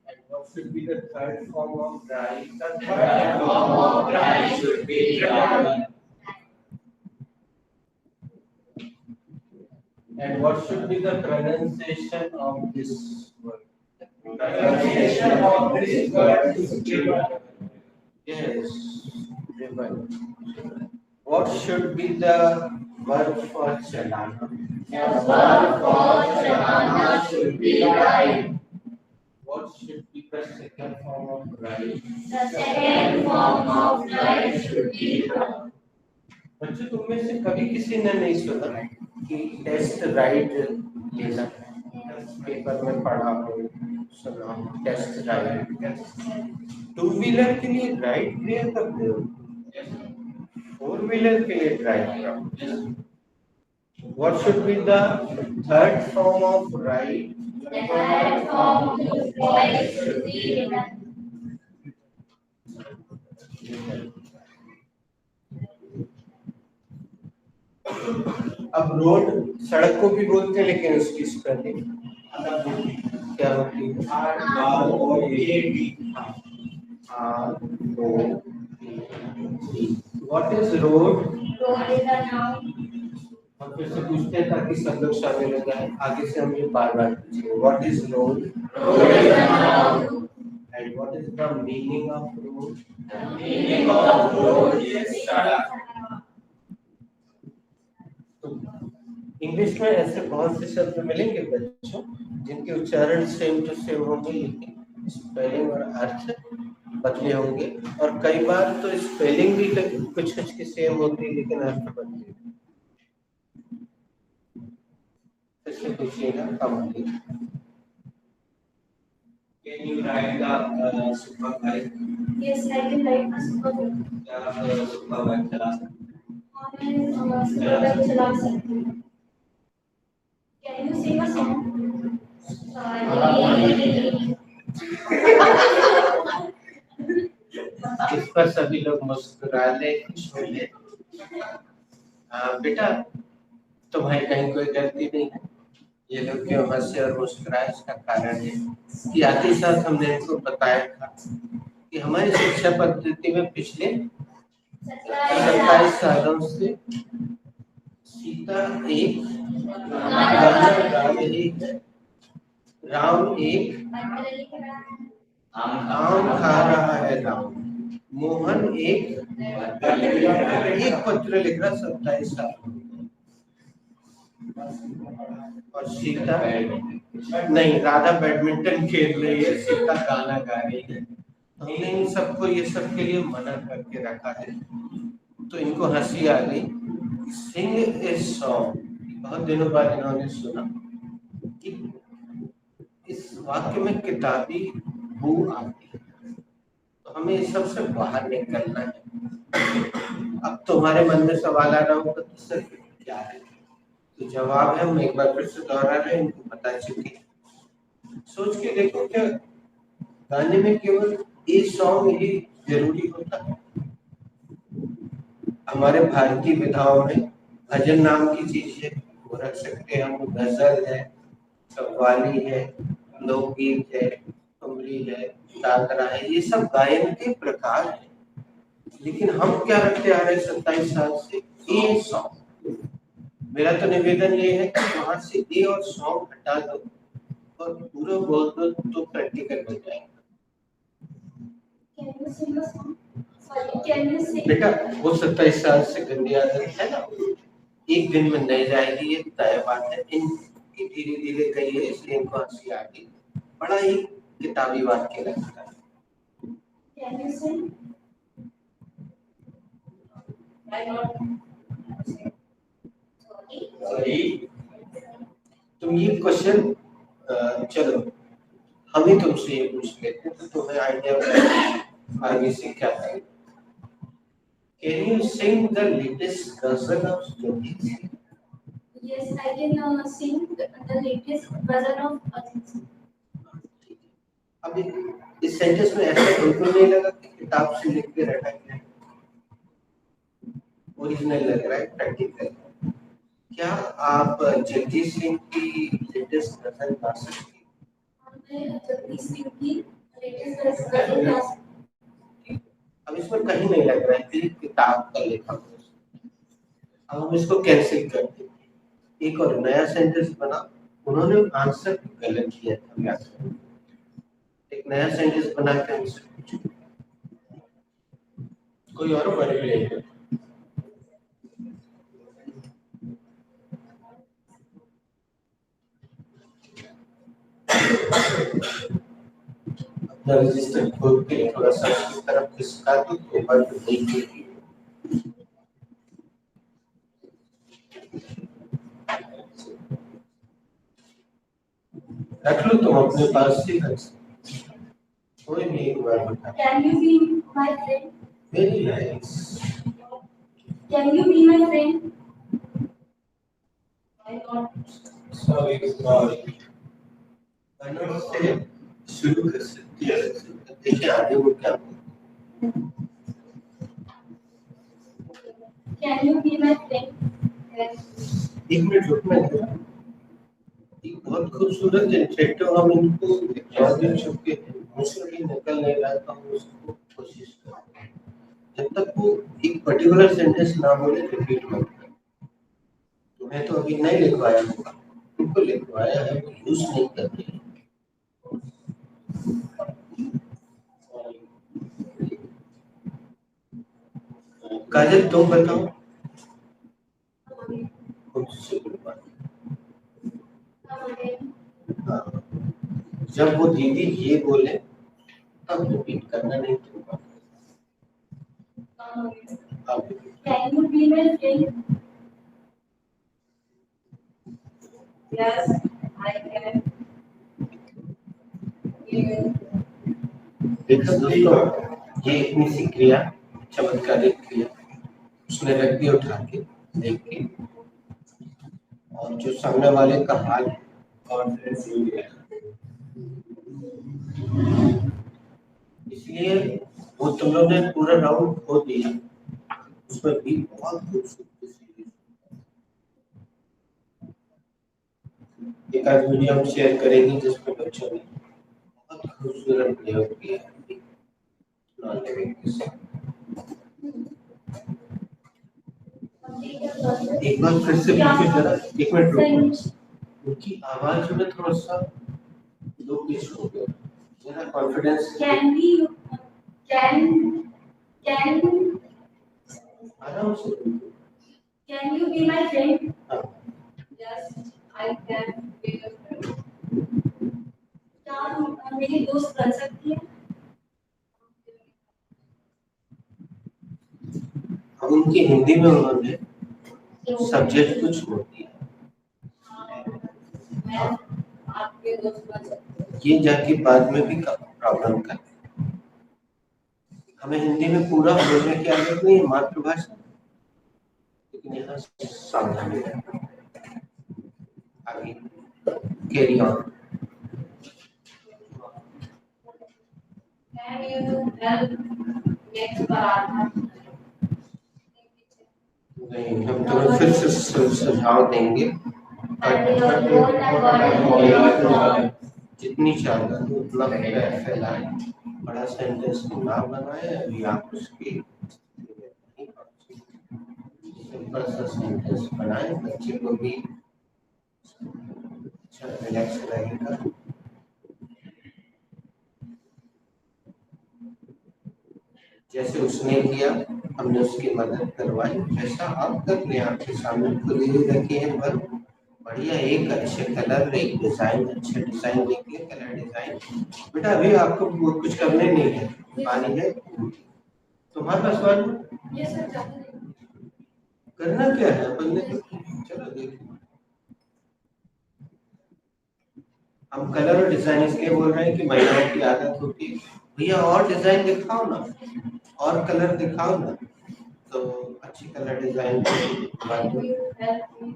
And what should be the third form of drive? The third form of drive should be drive. And what should be the pronunciation of this word? Pronunciation of this word is given. Yes, given. What should be the verb for chalana? The verb for chalana should be drive. What should be the second form of drive? The second form of drive should be drove. बच्चों, तुम में से कभी किसी ने नहीं सुना कि टेस्ट राइट लेना है? पेपर में पढ़ा हो, सुना हो, टेस्ट राइट। टू व्हीलर के लिए राइट क्लियर करते हो, फोर व्हीलर के लिए ड्राइव करो। What should be the third form of right? The third form of drive should be drive. अब रोड सड़क को भी बोलते हैं, लेकिन उसकी स्पेलिंग क्या होती है? R-O-A-D. R-O-A-D. What is road? Road is a noun. हम फिर से पूछते हैं ताकि सब लोग शामिल हो जाए। आगे से हम ये बार-बार पूछेंगे। What is road? Road is a noun. And what is the meaning of road? The meaning of road is सड़क. इंग्लिश में ऐसे बहुत से शब्द मिलेंगे बच्चों जिनके उच्चारण सेम टू सेम होंगे, लेकिन स्पेलिंग और अर्थ बदले होंगे। और कई बार तो स्पेलिंग भी कुछ कुछ की सेम होती है, लेकिन अर्थ बदले। इससे पूछिएगा comment. Can you write the superbike? Yes, I can write a superbike. क्या superbike चला सकते हैं? हाँ, मैं superbike चला सकती हूँ. Can you sing a song? इस पर सभी लोग मुस्कुरा ले, खुश हो ले। बेटा, तुम्हारी कहीं कोई गलती नहीं है। ये लोग क्यों हंसे और मुस्कुराए, इसका कारण है कि आते साथ हमने इनको बताया था कि हमारी शिक्षा पद्धति में पिछले 27 सालों से सीता एक, राम एक, आम खा रहा है राम, मोहन एक पत्र लिख रहा 27 साल, और सीता नहीं, राधा बैडमिंटन खेल रही है, सीता गाना गा रही है। हमने इन सबको ये सब के लिए मना करके रखा है, तो इनको हंसी आ गई। सिंग ए सॉन्ग, बहुत दिनों बाद इन्होंने सुना कि इस वाक्य में किताबी बू आती है, तो हमें इस सब से बाहर निकलना है। अब तुम्हारे मन में सवाल आ रहा होगा तो सर क्या है, तो जवाब है, हम एक बार फिर से दोहरा रहे हैं, इनको बता चुके। सोच के देखो, क्या गाने में केवल ए सॉन्ग ही जरूरी होता है? हमारे भारतीय विधाओं में भजन नाम की चीज है, वो रख सकते हैं हम। गजल है, कव्वाली है, लोकगीत है, ठुमरी है, दादरा है, ये सब गायन के प्रकार है। लेकिन हम क्या रखते आ रहे हैं 27 साल से? A song. मेरा तो निवेदन ये है कि वहां से ए और सॉन्ग हटा दो और पूरा बोल दो, तो प्रैक्टिकल हो जाएगा। Can you sing a song? Sorry, can you sing? बेटा, वो 27 साल से गंदी आदत है ना, एक दिन में नहीं जाएगी, ये तय बात है। इनकी धीरे धीरे गई है, इसलिए इनको हंसी आ गई। बड़ा ही किताबी वाक्य लगता है। Can you sing? Why not? Sorry. तुम ये क्वेश्चन, चलो हम ही तुमसे ये पूछ लेते हैं, तो तुम्हें आइडिया आगे से क्या है। Can you sing the latest ghazal of Jyoti? Yes, I can sing the latest version of Ajit Singh. अभी इस सेंटेंस में ऐसा बिल्कुल नहीं लगा कि किताब से लिख के रटा गया है, ओरिजिनल लग रहा है, प्रैक्टिकल। क्या आप जगजीत सिंह की लेटेस्ट वर्जन गा सकते हैं? मैं जगदीश सिंह की लेटेस्ट वर्जन गा सकती हूँ। अब इसमें कहीं नहीं लग रहा है कि किताब का लिखा हुआ है। अब हम इसको कैंसिल करते हैं, एक और नया सेंटेंस बना, उन्होंने आंसर गलत किया था व्याकरण, एक नया सेंटेंस बना के आंसर पूछो, कोई और मैनिपुलेट। अपना रजिस्टर खोल के थोड़ा सा इस तरफ खिसका दो तो बंद नहीं होगी। रख लो तुम अपने पास से, कोई नहीं, एक बार बता। Can you be my friend? Very nice. Can you be my friend? I got. Sorry Kannada से शुरू कर सकती है, देखिए आगे वो क्या बोलते हैं। Can you be my friend? Yes. एक मिनट रुकना है, एक बहुत खूबसूरत इंटरेक्टिव, हम इनको बहुत दिन छुप के मुझसे भी निकल नहीं रहा था, हम उसको कोशिश करते हैं जब तक वो एक पर्टिकुलर सेंटेंस ना बोले रिपीट मत करें। तुम्हें तो अभी नहीं लिखवाया होगा, तुमको लिखवाया है, वो यूज नहीं करते हैं। काजल तुम बताओ, मुझसे कोई बात नहीं। हाँ, जब वो दीदी ये बोले तब रिपीट करना, नहीं तो आप Can you be my friend? Yes, I can. देखो दोस्तों, ये इतनी सी क्रिया, चमत्कारिक क्रिया उसने रख दी उठा के देख के, और जो सामने वाले का हाल कॉन्फिडेंस हो गया, इसलिए वो तुम लोग ने पूरा राउंड खो दिया, उसमें भी बहुत खूबसूरती से एक आध वीडियो हम शेयर करेंगे जिसमें बच्चों ने बहुत खूबसूरत प्रयोग किया है नॉन लिविंग के साथ। एक बार फिर से पूछिए जरा, एक मिनट रुको, उनकी आवाज में थोड़ा सा लो पिच हो गया, जरा कॉन्फिडेंस। Can आराम से बोलो। Can you be my friend? हाँ, Yes, I can be your friend. क्या आप मेरी दोस्त बन सकती है? अब उनकी हिंदी में उन्होंने सब्जेक्ट कुछ छोड़ दिया, मैं आपके दोस्त बन सकती हूँ। ये जाके बाद में भी प्रॉब्लम करते हैं। हमें हिंदी में पूरा बोलने की आदत नहीं है, मातृभाषा, लेकिन यहाँ सावधानी रखना। आगे carry on. Can you help make paratha? नहीं, हम तुम्हें फिर से सुझाव देंगे, जितनी चाहता है उतना फैलाए, बड़ा सेंटेंस ना बनाए। अभी आप उसकी सिंपल सा सेंटेंस बनाए, बच्चे को भी अच्छा रिलैक्स रहेगा। जैसे उसने किया, हमने उसकी मदद करवाई, जैसा आप कर ले, आपके सामने खुली हुई रखी है पर बढ़िया एक अच्छे कलर, एक डिजाइन, अच्छे डिजाइन देखिए, कलर डिजाइन। बेटा अभी आपको वो कुछ करने नहीं है, पानी है तुम्हारे पास पानी? ये सब जाते हैं। करना क्या है अपन ने, चलो देखो। हम कलर और डिजाइन इसलिए बोल रहे हैं कि महिलाओं की आदत होती है, भैया और डिजाइन दिखाओ ना, और कलर दिखाओ ना, तो अच्छी colour design Can you help me?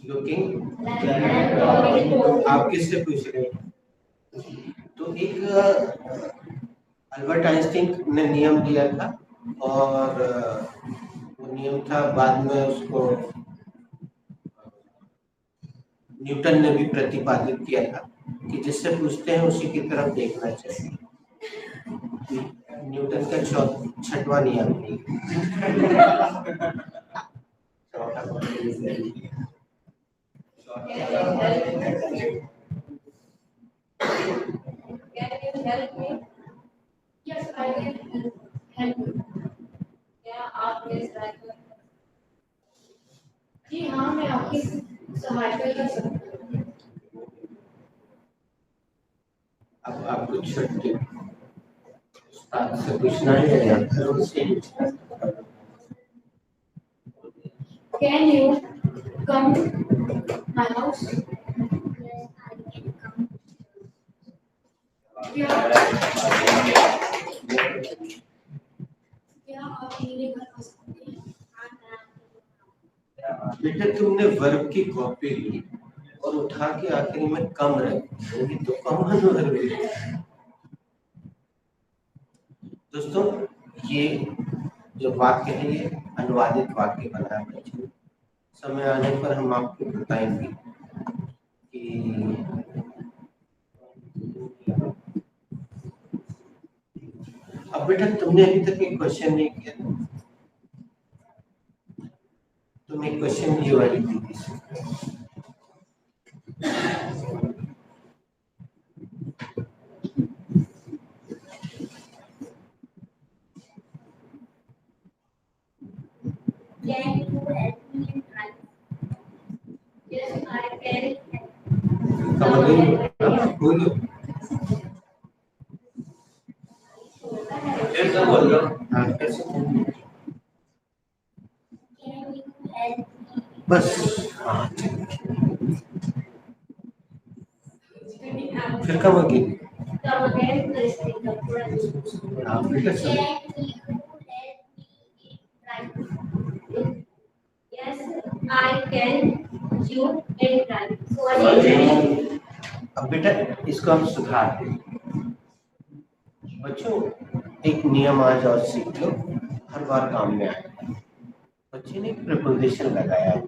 Looking. like आप किससे पूछ रहे हैं? तो एक अल्बर्ट आइंस्टीन ने नियम दिया था और वो नियम था, बाद में उसको न्यूटन ने भी प्रतिपादित किया था कि जिससे पूछते हैं उसी की तरफ देखना चाहिए। न्यूटन का छठवां नियम है। Can you help me? Yes, I can help you. क्या आप मेरी सहायता? जी हाँ, मैं आपकी सहायता कर सकती हूँ। अब आपको छुट्टी से पूछना है या फिर उससे? Can you come my house? yes, I can come. क्या आप मेरे घर आ सकते हैं? बेटा तुमने वर्ब की कॉपी ली और उठा के आखिरी में कम रखी, तो कॉमन वर्ब है। दोस्तों ये जो वाक्य है ये अनुवादित वाक्य बनाया है। समय आने पर हम आपको बताएंगे कि अब बेटा तुमने अभी तक एक क्वेश्चन नहीं किया था। तुम एक क्वेश्चन ये वाली दीदी से Can you help me in driving? Yes, I can. बोलो कैसे बोल रहे हो? हाँ कैसे? Can you help me? बस हाँ फिर कब होगी? Come again, please take the question. हाँ बेटा सब Can you help me in driving? Yes, I can. You in driving. So what is अब बेटा इसको हम सुधार दें। बच्चों एक नियम आज और सीख लो, हर बार काम में आएगा। बच्चे ने प्रीपोजिशन लगाया है,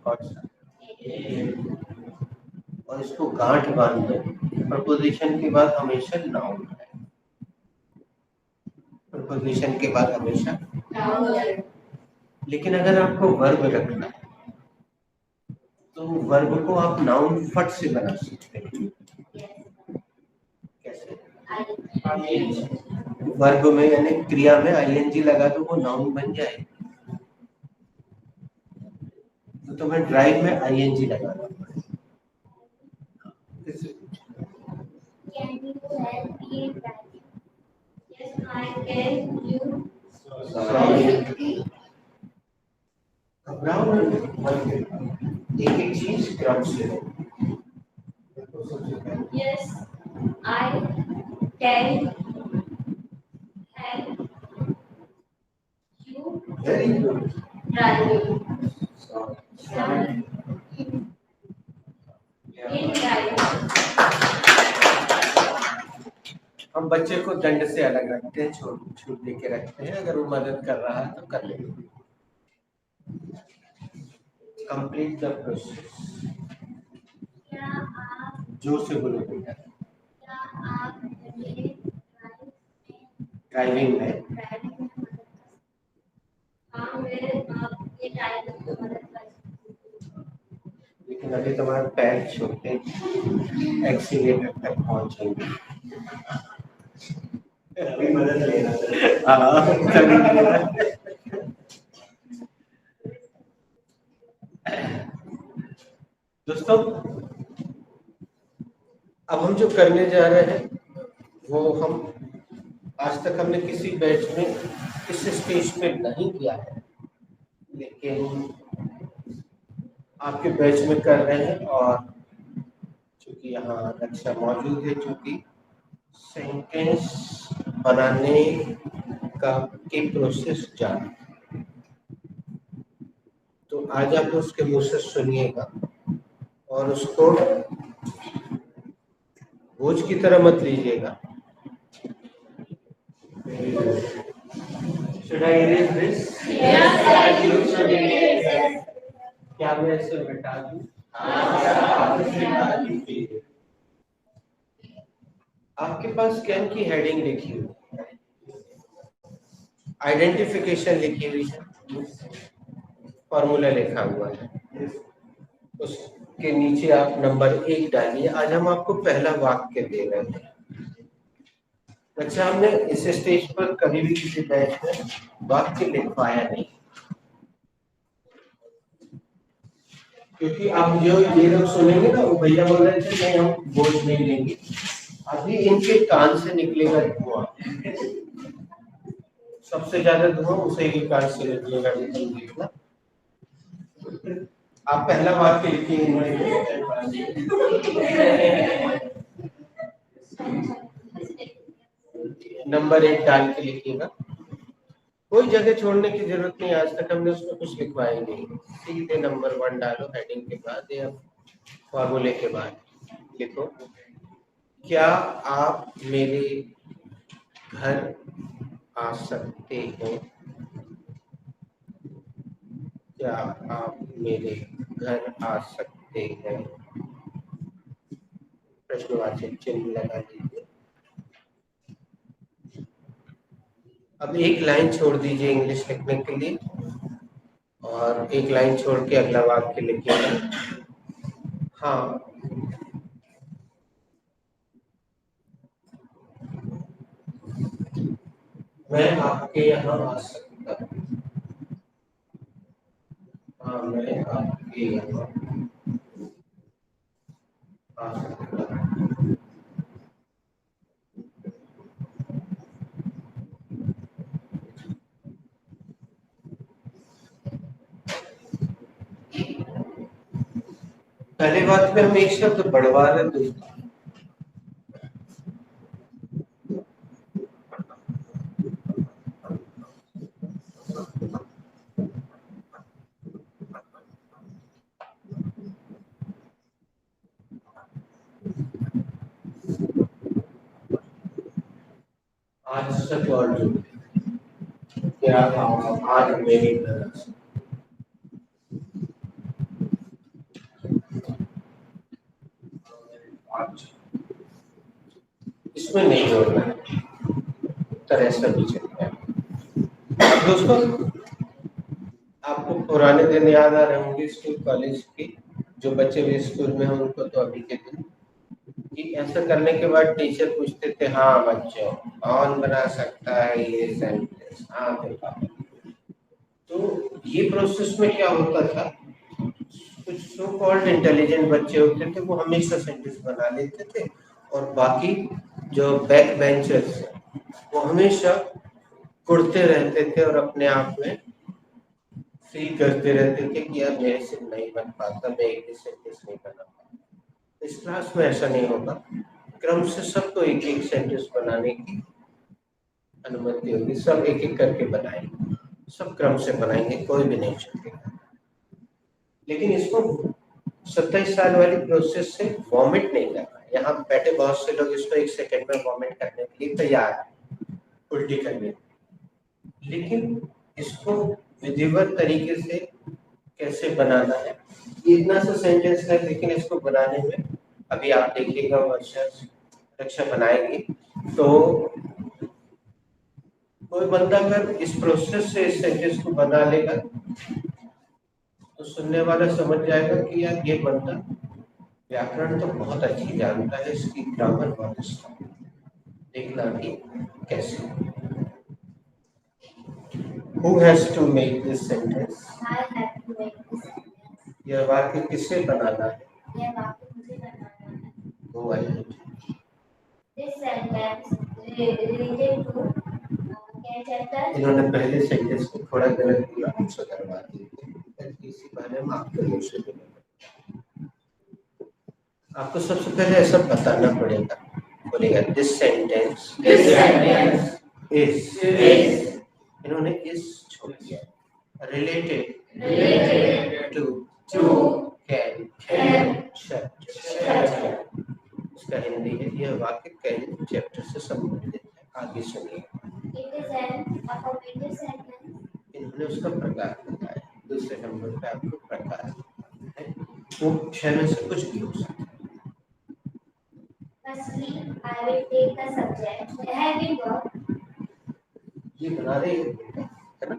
कौन सा? और इसको गांठ बांध दो, प्रपोजिशन के बाद हमेशा नाउन है। प्रपोजिशन के बाद हमेशा, लेकिन अगर आपको वर्ब रखना है तो वर्ब को आप नाउन फट से बना सकते हैं। कैसे? वर्ब में यानी क्रिया में आईएनजी लगा दो, वो नाउन बन जाए। तो तुम्हें ड्राइव में आईएनजी लगाना पड़ेगा। Can you help me in driving? Yes, I can. You. घबराओ नहीं, एक एक चीज क्रम से हो। Yes, I can help you very good. driving. In driving. हम बच्चे को दंड से अलग रखते हैं, छूट छूट दे के रखते हैं। अगर वो मदद कर रहा है तो कर लेंगे। Complete the process. क्या आप जोर से बोलो बेटा। क्या आप मुझे ड्राइविंग में ड्राइविंग में मदद कर सकते हैं? हाँ, मैं आपके ड्राइविंग में मदद कर सकती हूँ। लेकिन अभी तुम्हारे पैर छोटे, एक्सीलेटर तक पहुंचेंगे। अभी मदद लेना। हाँ तभी। दोस्तों अब हम जो करने जा रहे हैं वो हम आज तक हमने किसी बैच में इस स्टेज पे नहीं किया है, लेकिन आपके बैच में कर रहे हैं। और चूंकि यहाँ रक्षा मौजूद है, चूंकि सेंटेंस बनाने का की प्रोसेस जारी, तो आज आप उसके मुंह से सुनिएगा और उसको बोझ की तरह मत लीजिएगा। Should I erase this? क्या मैं इसे मिटा दूं? आपके पास स्कैन की हेडिंग लिखी हुई है, आइडेंटिफिकेशन लिखी हुई है, फॉर्मूला लिखा हुआ है, उसके नीचे आप नंबर 1 डालिए। आज हम आपको पहला वाक्य दे रहे हैं। अच्छा, हमने इस स्टेज पर कभी भी किसी बैच में वाक्य लिखवाया नहीं, क्योंकि आप जो ये लोग सुनेंगे ना, वो भैया बोल रहे थे नहीं हम बोझ नहीं लेंगे, अभी इनके कान से निकलेगा धुआं, सबसे ज्यादा धुआं उसे के कान से निकलेगा। देखना, आप पहला वाक्य लिखिए, नंबर 1 डाल के लिखिएगा। कोई जगह छोड़ने की जरूरत नहीं, आज तक हमने उसमें कुछ लिखवाया नहीं, सीधे नंबर 1 डालो हेडिंग के बाद या फॉर्मूले के बाद लिखो, क्या आप मेरे घर आ सकते हैं? क्या आप मेरे घर आ सकते हैं? प्रश्नवाचक चिन्ह लगा दीजिए। अब एक लाइन छोड़ दीजिए इंग्लिश लिखने के लिए और एक लाइन छोड़ के अगला वाक्य लिखिए। हाँ, मैं आपके यहाँ आ सकता हूँ। हाँ, मैं आपके यहाँ आ सकता हूँ। पहले बात में हम एक शब्द बढ़वा रहे दोस्तों, आज सच और झूठ, क्या आप आज मेरी घर आ सकते? इसमें नहीं जोड़ना है, तरह से भी चलता है। दोस्तों, आपको पुराने दिन याद आ रहे होंगे स्कूल कॉलेज के, जो बच्चे भी स्कूल में हैं उनको तो अभी के दिन, कि ऐसा करने के बाद टीचर पूछते थे, हाँ बच्चों कौन बना सकता है ये सेंटेंस? हाँ बेटा। तो ये प्रोसेस में क्या होता था, कुछ सो कॉल्ड इंटेलिजेंट बच्चे होते थे वो हमेशा सेंटेंस बना लेते थे, और बाकी जो बैक बेंचर्स वो हमेशा कुड़ते रहते थे और अपने आप में फील करते रहते थे कि यार मेरे से नहीं बन पाता, मैं एक भी सेंटेंस नहीं बना पाता। इस क्लास में ऐसा नहीं होगा, क्रम से सबको एक एक सेंटेंस बनाने की अनुमति होगी, सब एक एक करके बनाएंगे, सब क्रम से बनाएंगे, कोई भी नहीं छूटेगा। लेकिन इसको 27 साल वाली प्रोसेस से वॉमिट नहीं करना। यहाँ बैठे बहुत से लोग इसको 1 सेकंड में वॉमिट करने के लिए तैयार है, उल्टी करने, लेकिन इसको विधिवत तरीके से कैसे बनाना है, इतना सा सेंटेंस है, लेकिन इसको बनाने में अभी आप देखिएगा रक्षा बनाएगी, तो कोई बंदा अगर इस प्रोसेस से इस सेंटेंस को बना लेगा तो सुनने वाला समझ जाएगा कि यार ये बंदा व्याकरण तो बहुत अच्छी जानता है, इसकी ग्रामर बहुत अच्छा है। देखना कि कैसे। Who has to make this sentence? I have to make this sentence. यह वाक्य किसे बनाना है? यह वाक्य मुझे बनाना है। Who I need? This sentence related to क्या चैप्टर? इन्होंने पहले सेंटेंस को थोड़ा गलत किया, हम सुधरवा दिए, इसी बारे में आपको दूसरे दिन आपको सबसे पहले ऐसा बताना पड़ेगा, बोलेगा दिस सेंटेंस इज, इन्होंने इस छोड़ दिया, रिलेटेड कैन चैप्टर। इसका हिंदी है, यह वाक्य कैन चैप्टर से संबंधित है। आगे सुनिए। It is an affirmative sentence. इन्होंने उसका प्रकार बताया। दूसरे नंबर पे आपको प्रकार है, वो 6 में से कुछ भी हो सकता है। Firstly, I will take the subject having verb. ये बना रहे है ना?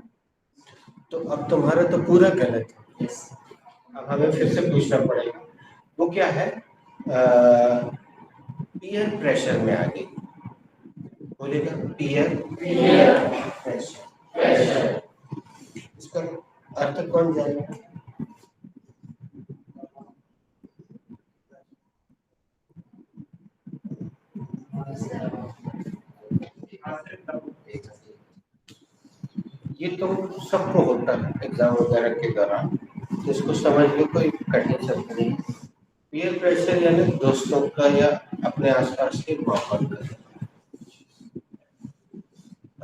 तो अब तुम्हारा तो पूरा गलत है। अब हमें फिर से पूछना पड़ेगा, वो क्या है? पीयर प्रेशर में आ गई। बोलेगा पीयर प्रेशर। इसका अर्थ कौन जानेगा? ये तो सबको होता है एग्जाम वगैरह के दौरान, तो इसको समझने कोई कठिन शब्द नहीं है। पीयर प्रेशर यानी दोस्तों का या अपने आसपास के माहौल का।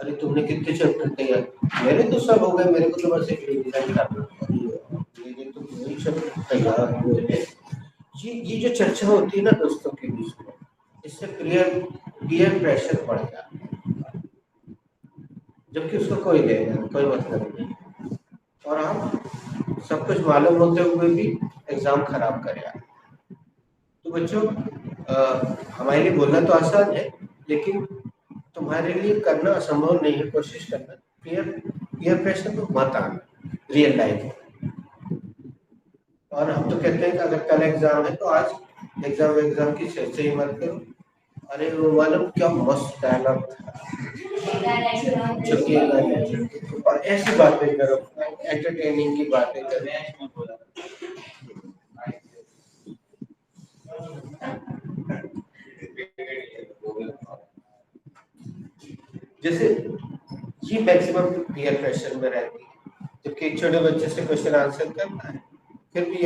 अरे तुमने कितने चैप्टर तैयार? मेरे तो सब हो गए, मेरे को तो बस एक रिवीजन करना है। ये तो पूरी चैप्टर तैयार हुए हैं। ये जो चर्चा होती है ना दोस्तों के बीच में, इससे पीयर प्रेशर बढ़ जाता है, जबकि उसको कोई लेना कोई मतलब नहीं। और आप सब कुछ मालूम होते हुए भी एग्जाम खराब करे आप। तो बच्चों हमारे लिए बोलना तो आसान है, लेकिन तुम्हारे लिए करना असंभव नहीं है। कोशिश करना पीयर प्रेशर तो मत आना रियल लाइफ में। और हम तो कहते हैं कि अगर कल एग्जाम है तो आज एग्जाम की चर्चा ही मत करो। अरे वो मालूम क्या मस्त डायलॉग था, और ऐसी बातें करो, एंटरटेनिंग की बातें करो। जैसे ये मैक्सिमम पीयर प्रेशर में रहती है, जबकि एक छोटे बच्चे से क्वेश्चन आंसर करना है, फिर भी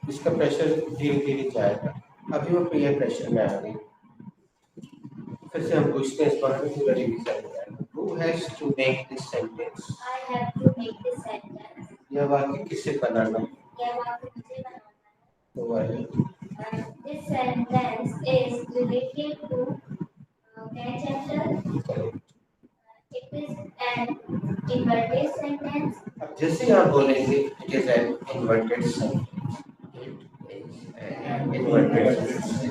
इसका प्रेशर धीरे धीरे जाएगा। अभी वो पीयर प्रेशर में आ गई। फिर से हम पूछते हैं, इस बार में पूरा रिवीजन हो जाएगा। Who has to make this sentence? I have to make this sentence. यह वाक्य किसे बनाना है? यह वाक्य मुझे बनाना है। तो वाले This sentence is related to which chapter? It is an inverted sentence. अब जैसे आप बोलेंगे it is an inverted sentence,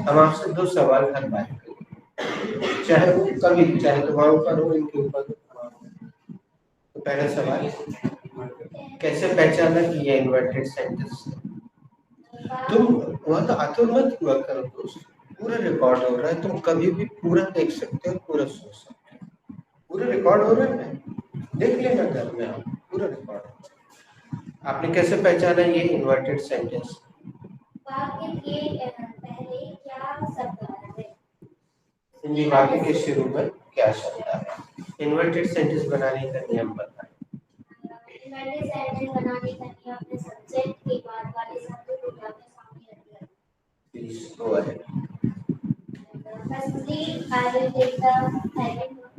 हम आपसे दो सवाल हर बार करेंगे, चाहे वो कभी चाहे तो वहाँ ऊपर हो इनके ऊपर। तो पहला सवाल, कैसे पहचाना कि ये इन्वर्टेड सेंटेंस है? तुम वहाँ तो आतुर मत हुआ करो दोस्त, पूरा रिकॉर्ड हो रहा है, तुम कभी भी पूरा देख सकते हो, पूरा सोच सकते हो। पूरा रिकॉर्ड हो रहा है, देख लेना घर में, आप पूरा रिकॉर्ड। आपने कैसे पहचाना ये इन्वर्टेड सेंटेंस? वाक्य के पहले क्या शब्द आ रहा है? हिंदी वाक्य के शुरू में क्या शब्द आ रहा है? इन्वर्टेड सेंटेंस बनाने का नियम बताएं। इन्वर्टेड सेंटेंस बनाने का नियम है सब्जेक्ट के बाद वाले शब्द को आपके सामने रखना। Please go ahead. Firstly, I will take the helping verb.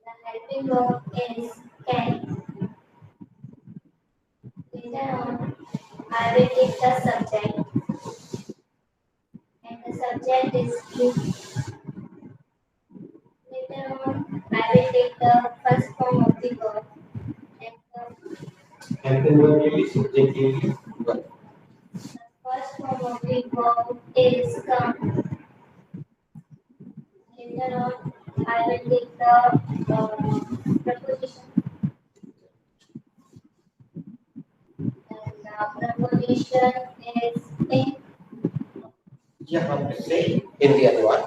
The helping verb is can. Later on, I will take the subject, and the subject is you. Later on, I will take the first form of the verb, and the helping verb के लिए subject के लिए verb। first form of the verb is come. Later on, I will take the preposition. And the preposition is in. यहाँ पे से हिंदी अनुवाद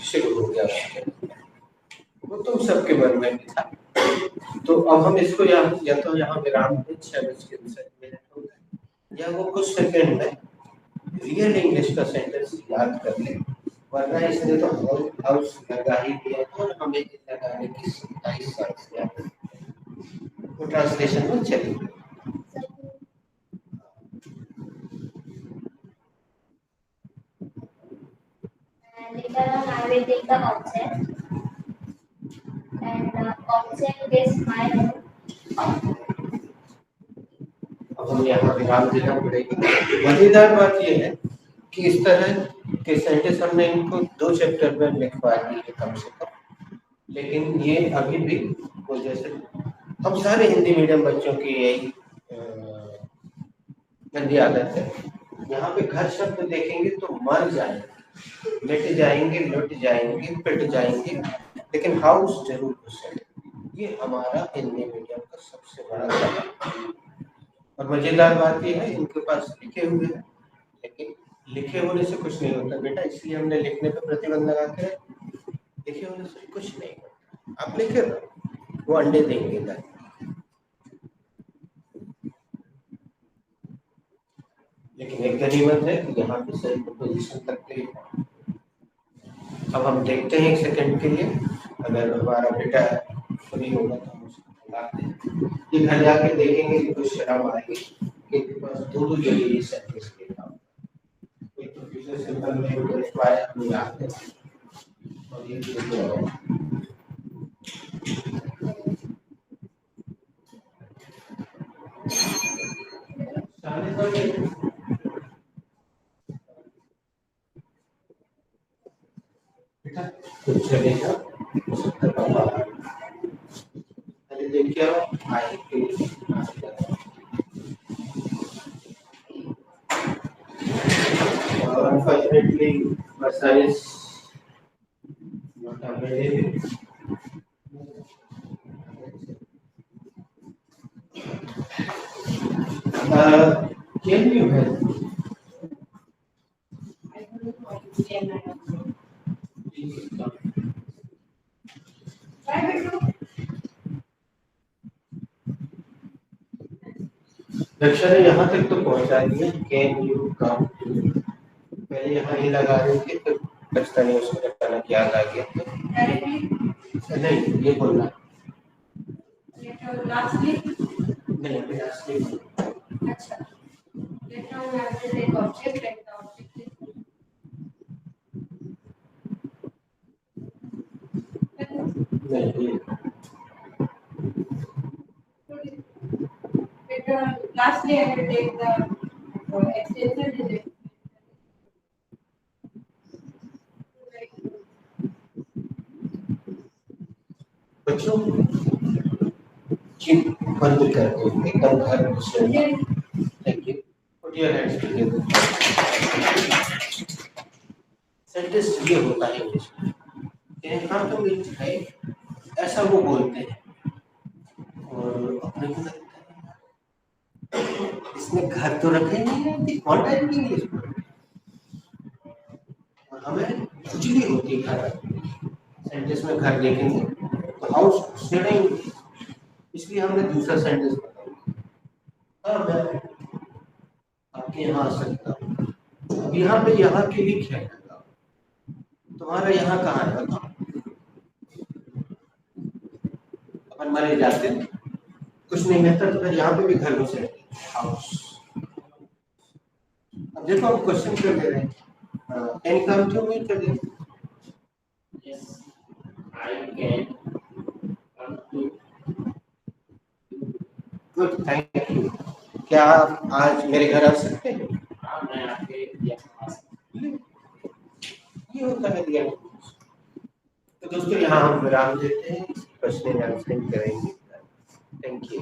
शुरू हो गया उसके, वो तुम सबके मन में भी था। तो अब हम इसको या तो यहाँ विराम दें 6:59 हो गए, या वो कुछ सेकंड में रियल इंग्लिश का सेंटेंस याद कर ले, वरना इसने तो हाउस लगा ही दिया और हमें लगाने की 27 साल से आदत है। वो ट्रांसलेशन में चली गई। Later on, I will take the object, and the object is my room. हमें यहाँ विराम देना पड़ेगा। मजेदार बात यह है कि इस तरह के सेंटेंस हमने इनको 2 चैप्टर में लिखवा दिए कम से कम, लेकिन ये अभी भी वो जैसे हम सारे हिंदी मीडियम बच्चों की यही गंदी आदत है। यहाँ पे घर शब्द देखेंगे तो मर जाएंगे, लेट जाएंगे, लुट जाएंगे, पिट जाएंगे, लेकिन हाउस जरूर घुसेंगे। ये हमारा हिंदी मीडियम का सबसे बड़ा सवाल। और मजेदार बात यह है इनके पास लिखे हुए हैं, लेकिन लिखे होने से कुछ नहीं होता बेटा, इसलिए हमने लिखने पर प्रतिबंध लगा के लिखे होने से कुछ नहीं होता। आप लिखे रहो, वो अंडे देंगे इधर। लेकिन एक गनीमत है कि यहाँ पे सही पोजीशन तक गई। अब हम देखते हैं 1 सेकंड के लिए, अगर हमारा बेटा फ्री होगा तो हम उसको बुलाते हैं। ये घर जाके देखेंगे कि कुछ शर्म आएगी कि इनके पास 2 जगह ये सेंटेंस लिखा हुआ है। एक तो फ्यूचर सिंपल में रिक्वायर में आते हैं और ये बेटा कुछ चलेगा पहले देख क्या आए के और unfortunately missiles not available. Can you help? Daksha ने यहाँ तक तो पहुँचा दिया। कैन यू कम टू, पहले यहाँ ही लगा रहे थे तो दक्षा ने उसको अचानक याद आ गया तो नहीं ये बोलना नहीं अच्छा let now we have to take object and the object is नहीं lastly I will take the extensor digit. बच्चों चिन बंद कर दो एकदम घर घुसे। Thank you. Put your hands together. Sentence ये होता है इंग्लिश में हाँ तो है ऐसा वो बोलते हैं और अपने को लगता है इसमें घर तो रखे नहीं है कौन टाइप की इंग्लिश और हमें खुजली होती है घर सेंटेंस में घर देखेंगे तो हाउस से नहीं, इसलिए हमने दूसरा सेंटेंस बताया। अब मैं आपके यहाँ आ सकता हूँ, अब यहाँ पे यहाँ के लिए क्या है तुम्हारा यहाँ कहाँ है बताओ। अपन मरे जाते कुछ नहीं रहता तो फिर यहाँ पे भी घर घुसे हाउस। अब देखो हम क्वेश्चन कर ले रहे हैं can come to me today. Yes, I can come to. Good thank you. क्या आप आज मेरे घर आ सकते हैं? हाँ मैं आपके यहाँ आ सकता हूँ। ये होता है दिया। तो दोस्तों यहाँ हम विराम देते हैं, क्वेश्चन एंड आंसरिंग करेंगे। Thank you.